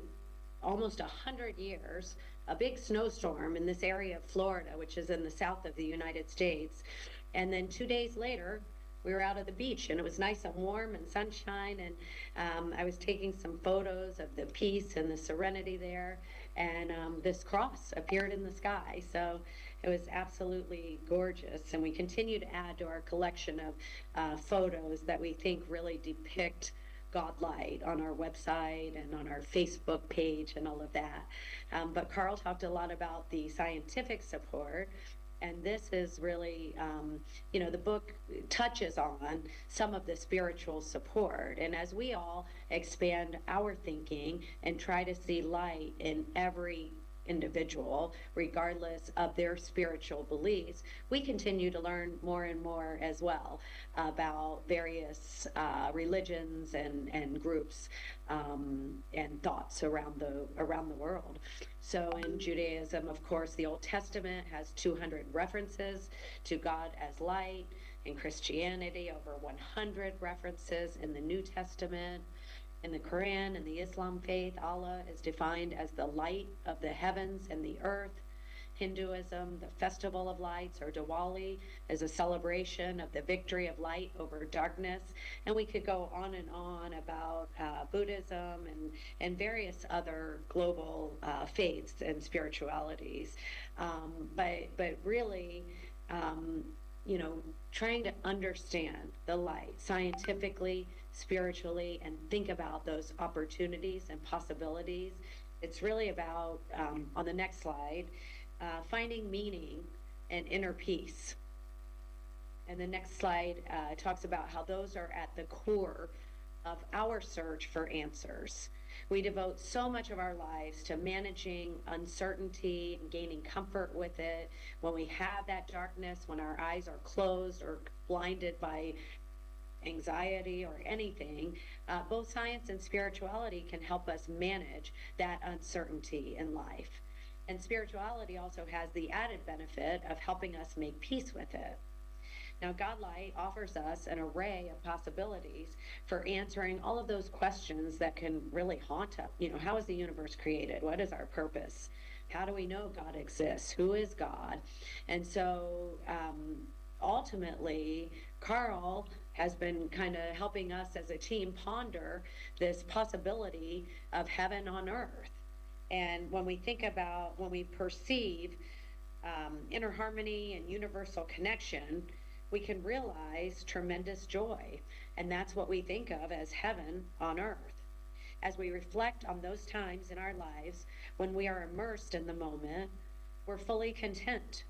almost 100 years, a big snowstorm in this area of Florida, which is in the south of the United States. And then 2 days later, we were out at the beach and it was nice and warm and sunshine, and I was taking some photos of the peace and the serenity there, and this cross appeared in the sky. So it was absolutely gorgeous, and we continue to add to our collection of photos that we think really depict GodLight on our website and on our Facebook page and all of that. But Carl talked a lot about the scientific support, and this is really, the book touches on some of the spiritual support. And as we all expand our thinking and try to see light in every individual, regardless of their spiritual beliefs, we continue to learn more and more as well about various religions and groups and thoughts around the world. So in Judaism, of course, the Old Testament has 200 references to God as light. In Christianity, over 100 references. In the New Testament, in the Quran and the Islam faith, Allah is defined as the light of the heavens and the earth. Hinduism, the Festival of Lights, or Diwali, is a celebration of the victory of light over darkness. And we could go on and on about Buddhism and various other global faiths and spiritualities. But really, trying to understand the light scientifically, spiritually, and think about those opportunities and possibilities. It's really about, on the next slide, finding meaning and inner peace. And the next slide talks about how those are at the core of our search for answers. We devote so much of our lives to managing uncertainty and gaining comfort with it. When we have that darkness, when our eyes are closed or blinded by anxiety or anything, both science and spirituality can help us manage that uncertainty in life. And spirituality also has the added benefit of helping us make peace with it. Now, GodLight offers us an array of possibilities for answering all of those questions that can really haunt us. How is the universe created? What is our purpose? How do we know God exists? Who is God? And so ultimately, Carl has been kind of helping us as a team ponder this possibility of heaven on earth. And when we perceive inner harmony and universal connection, we can realize tremendous joy. And that's what we think of as heaven on earth. As we reflect on those times in our lives when we are immersed in the moment, we're fully content.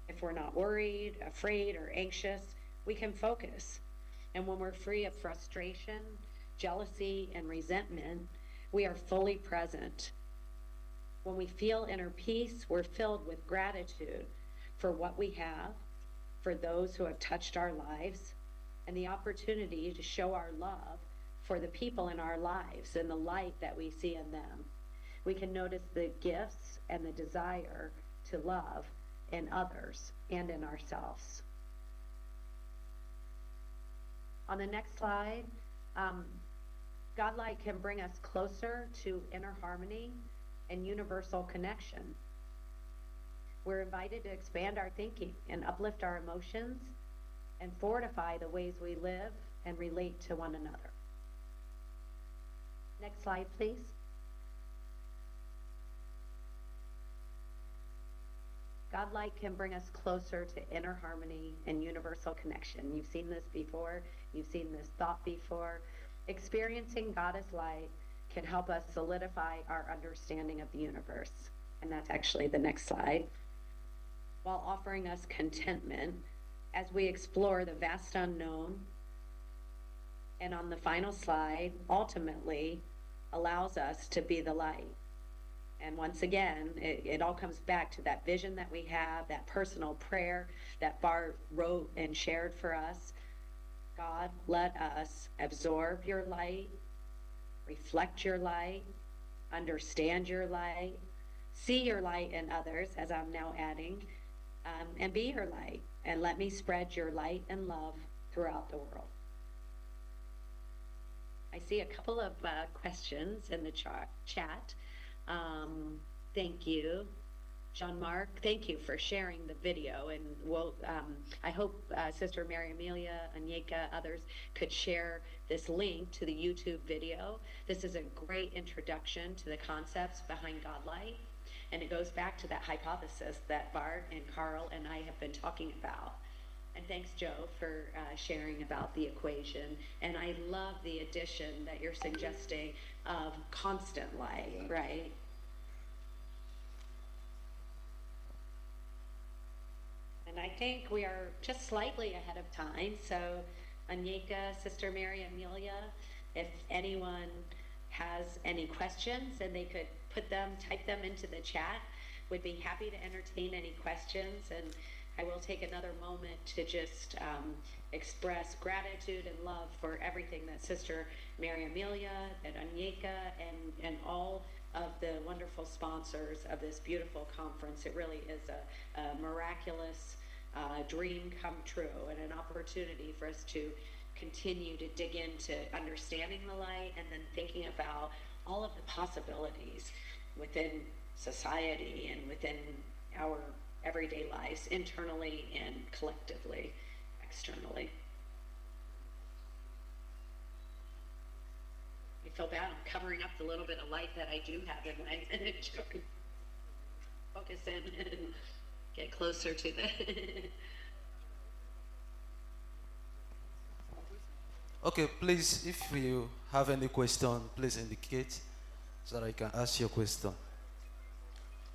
If we're not worried, afraid, or anxious, we can focus. And when we're free of frustration, jealousy, and resentment, we are fully present. When we feel inner peace, we're filled with gratitude for what we have, for those who have touched our lives, and the opportunity to show our love for the people in our lives and the light that we see in them. We can notice the gifts and the desire to love in others and in ourselves. On the next slide, GodLight can bring us closer to inner harmony and universal connection. We're invited to expand our thinking and uplift our emotions and fortify the ways we live and relate to one another. Next slide, please. GodLight can bring us closer to inner harmony and universal connection. You've seen this before. You've seen this thought before. Experiencing God as light can help us solidify our understanding of the universe. And that's actually the next slide. While offering us contentment as we explore the vast unknown. And on the final slide, ultimately allows us to be the light. And once again, it all comes back to that vision that we have, that personal prayer that Bart wrote and shared for us. God, let us absorb your light, reflect your light, understand your light, see your light in others, as I'm now adding, and be your light. And let me spread your light and love throughout the world. I see a couple of questions in the chat. Thank you. Jean-Marc, thank you for sharing the video, and we'll, I hope Sister Mary Amelia, Anyeka, others could share this link to the YouTube video. This is a great introduction to the concepts behind GodLight, and it goes back to that hypothesis that Bart and Carl and I have been talking about. And thanks, Joe, for sharing about the equation. And I love the addition that you're suggesting of constant light, right? And I think we are just slightly ahead of time. So Anyeka, Sister Mary Amelia, if anyone has any questions and they could type them into the chat, would be happy to entertain any questions. And I will take another moment to just express gratitude and love for everything that Sister Mary Amelia and Anyeka and all of the wonderful sponsors of this beautiful conference. It really is a miraculous dream come true and an opportunity for us to continue to dig into understanding the light and then thinking about all of the possibilities within society and within our everyday lives, internally and collectively, externally. I feel bad, I'm covering up the little bit of light that I do have in my focus in and get closer to the Okay, please, if you have any question, please indicate so that I can ask your question.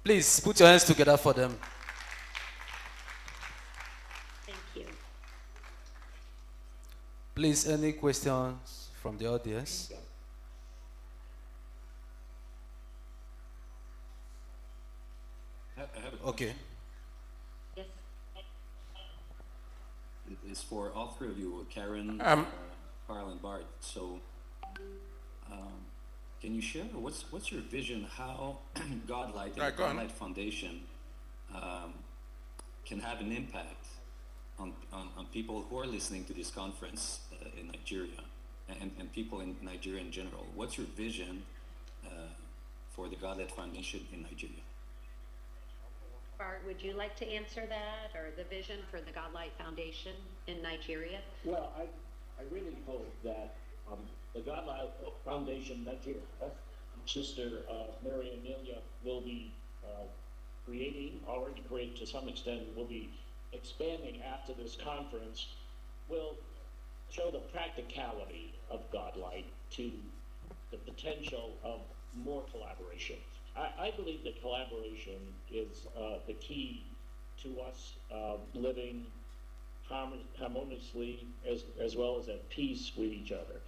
Please put your hands together for them. Thank you. Please, any questions from the audience? I have a Okay. Yes. It's for all three of you, Karen, Carl, and Bart. So, can you share what's your vision? How GodLight and the GodLight Foundation can have an impact on people who are listening to this conference in Nigeria and people in Nigeria in general? What's your vision for the GodLight Foundation in Nigeria? Bart, would you like to answer that, or the vision for the GodLight Foundation in Nigeria? Well, I really hope that the GodLight Foundation Nigeria, Sister Mary Amelia, will be already created to some extent, will be expanding after this conference, will show the practicality of GodLight to the potential of more collaboration. I believe that collaboration is the key to us living harmoniously as well as at peace with each other.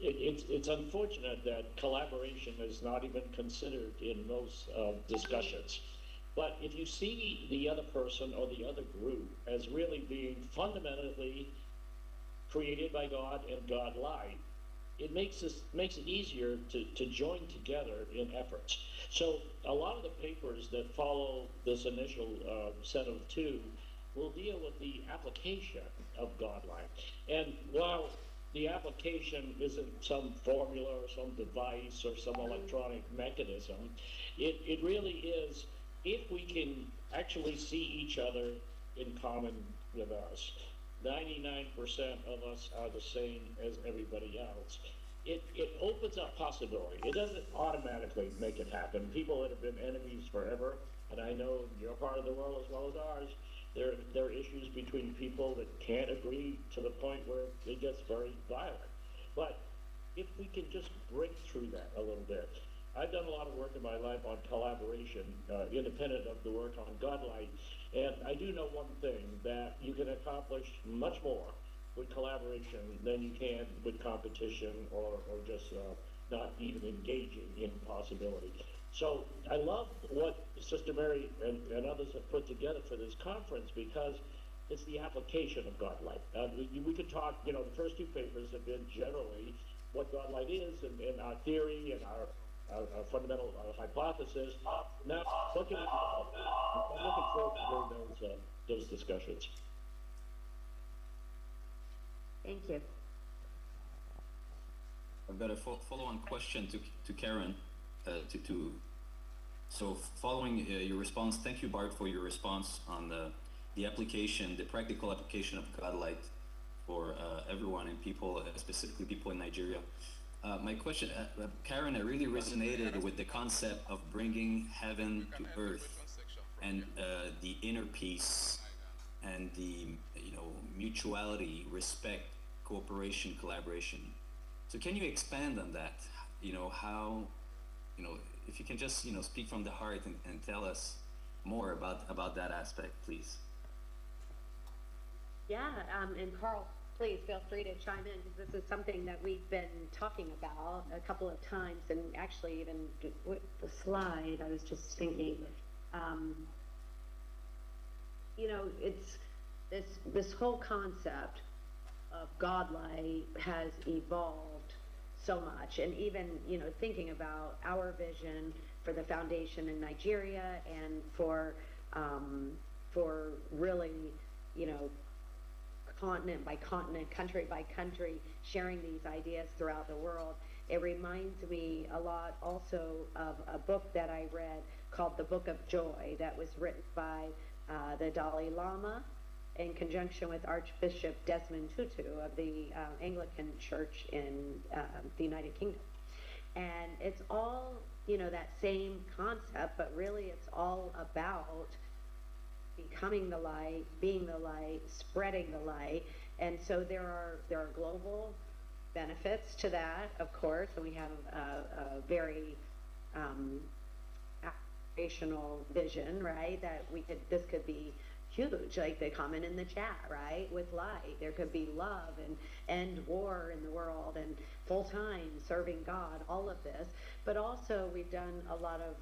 It's unfortunate that collaboration is not even considered in most discussions. But if you see the other person or the other group as really being fundamentally created by God and GodLight, it makes it easier to join together in efforts. So a lot of the papers that follow this initial set of two will deal with the application of GodLight. And while the application isn't some formula or some device or some electronic mechanism. It really is if we can actually see each other in common with us. 99% of us are the same as everybody else. It opens up possibility. It doesn't automatically make it happen. People that have been enemies forever, and I know your part of the world as well as ours, there are issues between people that can't agree to the point where it gets very violent. But if we can just break through that a little bit. I've done a lot of work in my life on collaboration, independent of the work on GodLight, and I do know one thing, that you can accomplish much more with collaboration than you can with competition or just not even engaging in possibility. So I love what Sister Mary and others have put together for this conference, because it's the application of GodLight. We could talk, the first two papers have been generally what GodLight is and our theory and our fundamental hypothesis. Now, what can we do? I'm looking forward to hearing those discussions. Thank you. I've got a follow-on question to Karen. So following your response, thank you, Bart, for your response on the application, the practical application of GodLight for everyone and people, specifically people in Nigeria. My question, Karen, I really resonated with the concept of bringing heaven to earth and the inner peace and the mutuality, respect, cooperation, collaboration. So can you expand on that? How, if you can just speak from the heart and tell us more about that aspect, please. Yeah, and Carl, please feel free to chime in, because this is something that we've been talking about a couple of times, and actually even with the slide, I was just thinking, it's this whole concept of GodLight has evolved so much, and even thinking about our vision for the foundation in Nigeria and for really continent by continent, country by country, sharing these ideas throughout the world. It reminds me a lot also of a book that I read called The Book of Joy, that was written by the Dalai Lama in conjunction with Archbishop Desmond Tutu of the Anglican Church in the United Kingdom. And it's all, that same concept, but really it's all about becoming the light, being the light, spreading the light. And so there are global benefits to that, of course, and we have a very aspirational vision, right? That this could be huge, like the comment in the chat, right? With light, there could be love and end war in the world and full-time serving God, all of this. But also we've done a lot of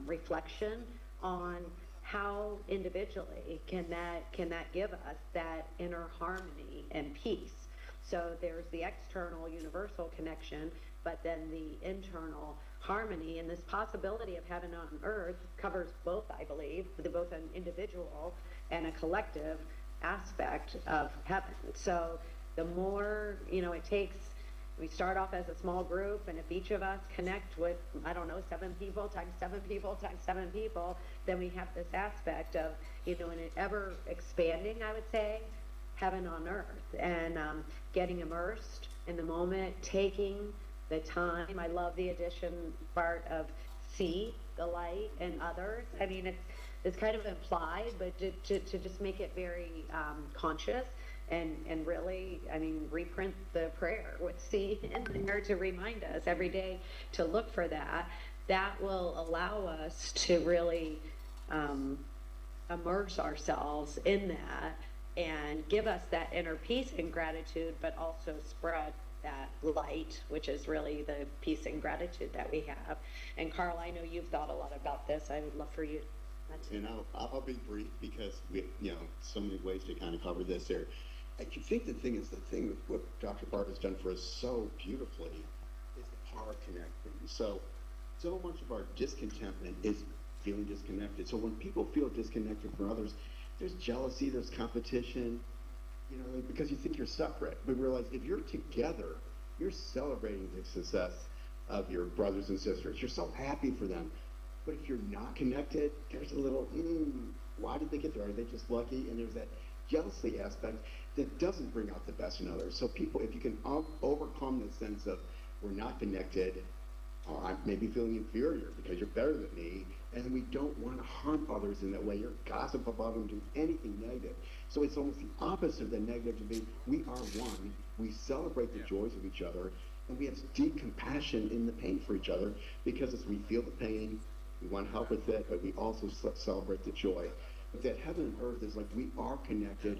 reflection on how individually can that give us that inner harmony and peace. So there's the external universal connection, but then the internal harmony, and this possibility of heaven on earth covers both, I believe, both an individual and a collective aspect of heaven. So the more it takes, we start off as a small group, and if each of us connect with, 7 people times 7 people times 7 people, then we have this aspect of, an ever expanding, I would say, heaven on earth, and getting immersed in the moment, taking the time. I love the addition part of see the light in others. I mean, it's kind of implied, but to just make it very conscious. And really, reprint the prayer with see in there to remind us every day to look for that. That will allow us to really immerse ourselves in that and give us that inner peace and gratitude, but also spread that light, which is really the peace and gratitude that we have. And Carl, I know you've thought a lot about this. I would love for you. And I'll be brief, because we, so many ways to kind of cover this here. I think the thing with what Dr. Bart has done for us so beautifully is the power of connecting. So much of our discontentment is feeling disconnected. So when people feel disconnected from others, there's jealousy, there's competition, you know, because you think you're separate. But realize if you're together, you're celebrating the success of your brothers and sisters. You're so happy for them. But if you're not connected, there's a little, why did they get there? Are they just lucky? And there's that jealousy aspect that doesn't bring out the best in others. So people, if you can overcome the sense of we're not connected, or I'm maybe feeling inferior because you're better than me, and we don't want to harm others in that way. You're gossip about them, do anything negative. So it's almost the opposite of the negative to be, we are one, we celebrate the joys of each other, and we have deep compassion in the pain for each other, because as we feel the pain, we want help with it, but we also celebrate the joy. But that heaven and earth is like we are connected.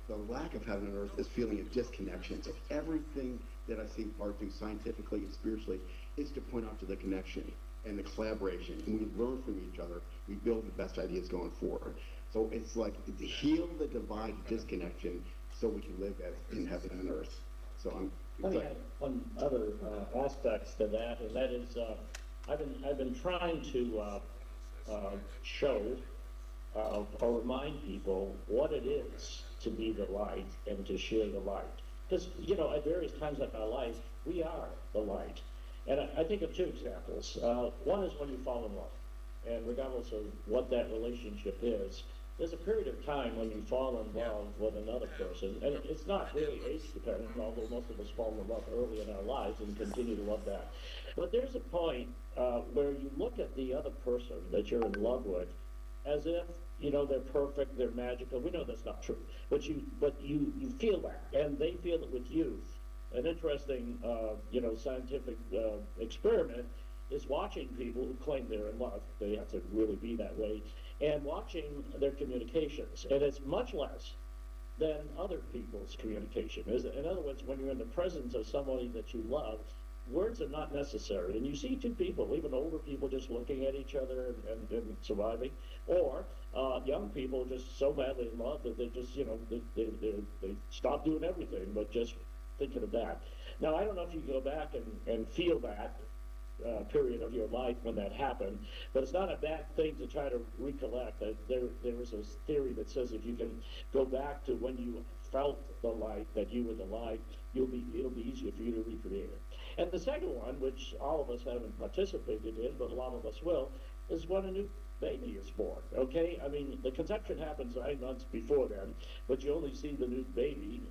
The lack of heaven and earth is feeling a disconnection. So everything that I see Bart do scientifically and spiritually is to point out to the connection and the collaboration. And we learn from each other. We build the best ideas going forward. So it's like to heal the divide disconnection so we can live in heaven and earth. So I'm Let me add one other aspects to that, and that is I've been trying to show or remind people what it is to be the light and to share the light. Because, you know, at various times in our life, we are the light. And I think of two examples. One is when you fall in love. And regardless of what that relationship is, there's a period of time when you fall in love with another person. And it's not really age dependent, although most of us fall in love early in our lives and continue to love that. But there's a point where you look at the other person that you're in love with as if, you know, they're perfect, they're magical. We know that's not true, but you feel that, and they feel it with you. An interesting, you know, scientific experiment is watching people who claim they're in love. They have to really be that way, and watching their communications, and it's much less than other people's communication. In other words, when you're in the presence of somebody that you love, words are not necessary. And you see two people, even older people, just looking at each other and surviving, or young people just so madly in love that they just, you know, they stop doing everything but just thinking of that. Now, I don't know if you can go back and feel that period of your life when that happened, but it's not a bad thing to try to recollect. There is a theory that says if you can go back to when you felt the light, that you were the light, it'll be easier for you to recreate it. And the second one, which all of us haven't participated in, but a lot of us will, is when a new baby is born, okay? I mean, the conception happens 9 months before then, but you only see the new baby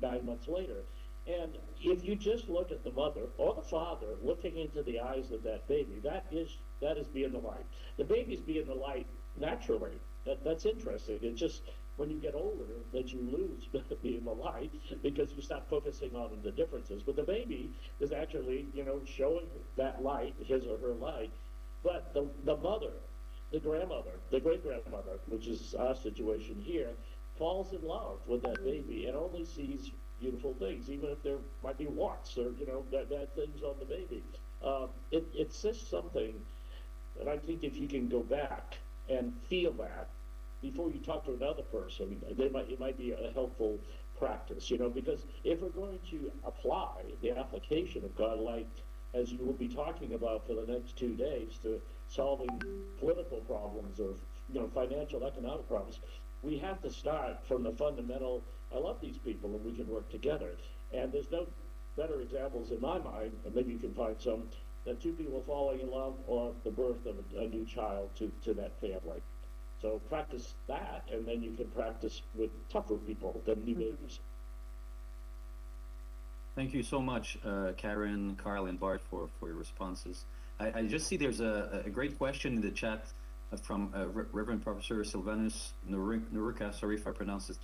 9 months later. And if you just look at the mother or the father looking into the eyes of that baby, that is being the light. The baby's being the light naturally. That's interesting. It's just when you get older that you lose being the light because you start focusing on the differences. But the baby is actually, you know, showing that light, his or her light. But the mother, the grandmother, the great-grandmother, which is our situation here, falls in love with that baby and only sees beautiful things, even if there might be warts or, you know, bad things on the baby. It's just something that I think if you can go back and feel that before you talk to another person, it might be a helpful practice, you know, because if we're going to apply the application of GodLight, as you will be talking about for the next 2 days, to solving political problems or, you know, financial, economic problems, we have to start from the fundamental, I love these people and we can work together. And there's no better examples in my mind, and maybe you can find some, than two people falling in love or the birth of a new child to that family. So practice that, and then you can practice with tougher people than new babies. Thank you so much, Karen, Carl, and Bart for your responses. I just see there's a great question in the chat from Reverend Professor Silvanus Nurka. Sorry if I pronounced it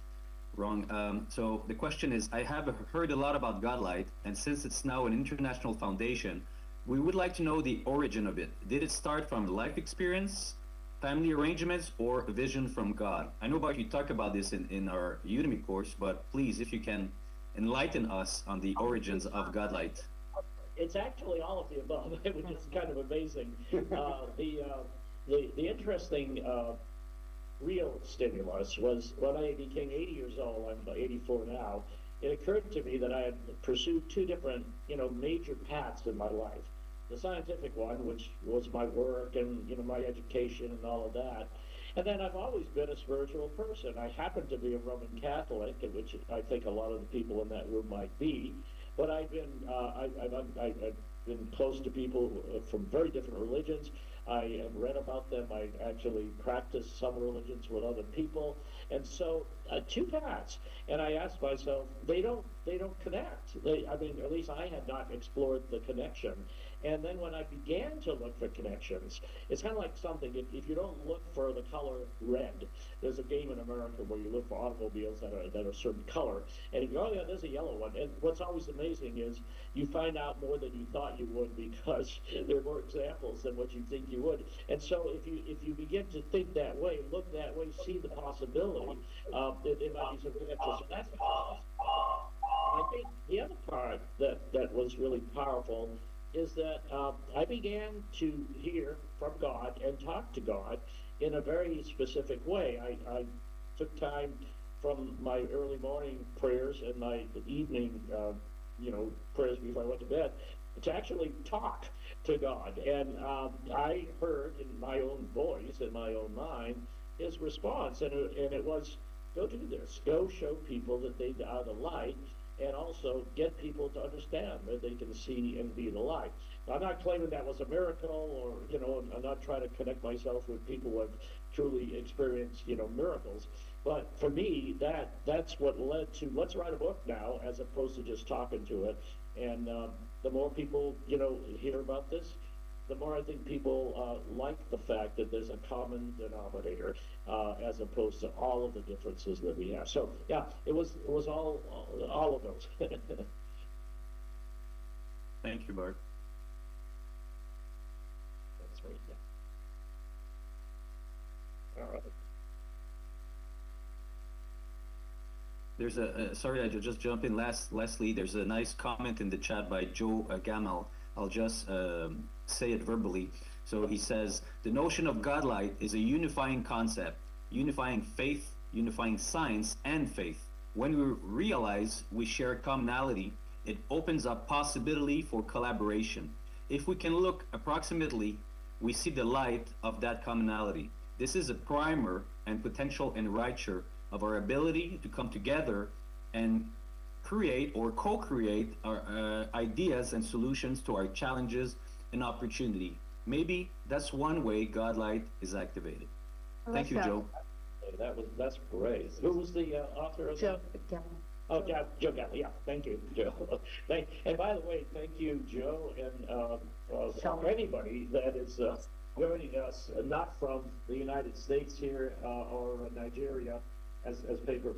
wrong. So the question is, I have heard a lot about GodLight, and since it's now an international foundation, we would like to know the origin of it. Did it start from life experience, family arrangements, or a vision from God? I know about you talk about this in our Udemy course, but please, if you can enlighten us on the origins of GodLight. It's actually all of the above, which is kind of amazing. The interesting real stimulus was when I became 80 years old. I'm 84 now. It occurred to me that I had pursued two different, you know, major paths in my life. The scientific one, which was my work and, you know, my education and all of that, And then I've always been a spiritual person. I happen to be a Roman Catholic, which I think a lot of the people in that room might be. But I've been close to people from very different religions. I have read about them. I actually practice some religions with other people, and so two paths. And I asked myself, they don't connect. I mean, at least I had not explored the connection. And then when I began to look for connections, it's kind of like something. If you don't look for the color red, there's a game in America where you look for automobiles that are a certain color, and if you go, oh yeah, there's a yellow one. And what's always amazing is you find out more than you thought you would because there are more examples than what you think you would. And so if you begin to think that way, look that way, see the possibility, it might be some connection. So that's I think the other part that was really powerful is that I began to hear from God and talk to God in a very specific way. I took time from my early morning prayers and my evening, prayers before I went to bed to actually talk to God. And I heard in my own voice, in my own mind, his response. And it was, go do this. Go show people that they are the light, and also get people to understand that they can see and be the light. Now, I'm not claiming that was a miracle, or, I'm not trying to connect myself with people who have truly experienced, miracles. But for me, that's what led to, let's write a book now, as opposed to just talking to it. And the more people, hear about this, the more I think people like the fact that there's a common denominator, as opposed to all of the differences that we have. So yeah, it was all of those. Thank you, Bart. That's right. Yeah. All right. There's sorry, I just jump in lastly, there's a nice comment in the chat by Joe Gamal. I'll just say it verbally. So he says, the notion of GodLight is a unifying concept, unifying faith, unifying science and faith. When we realize we share commonality, it opens up possibility for collaboration. If we can look approximately, we see the light of that commonality. This is a primer and potential enricher of our ability to come together and create or co-create our ideas and solutions to our challenges and opportunity. Maybe that's one way GodLight is activated. Thank you, Joe. That's great. Who was the author of that? Joe. Oh, Joe Galley. Yeah, thank you, Joe. And by the way, thank you, Joe, and anybody that is joining us, not from the United States here or Nigeria, as paper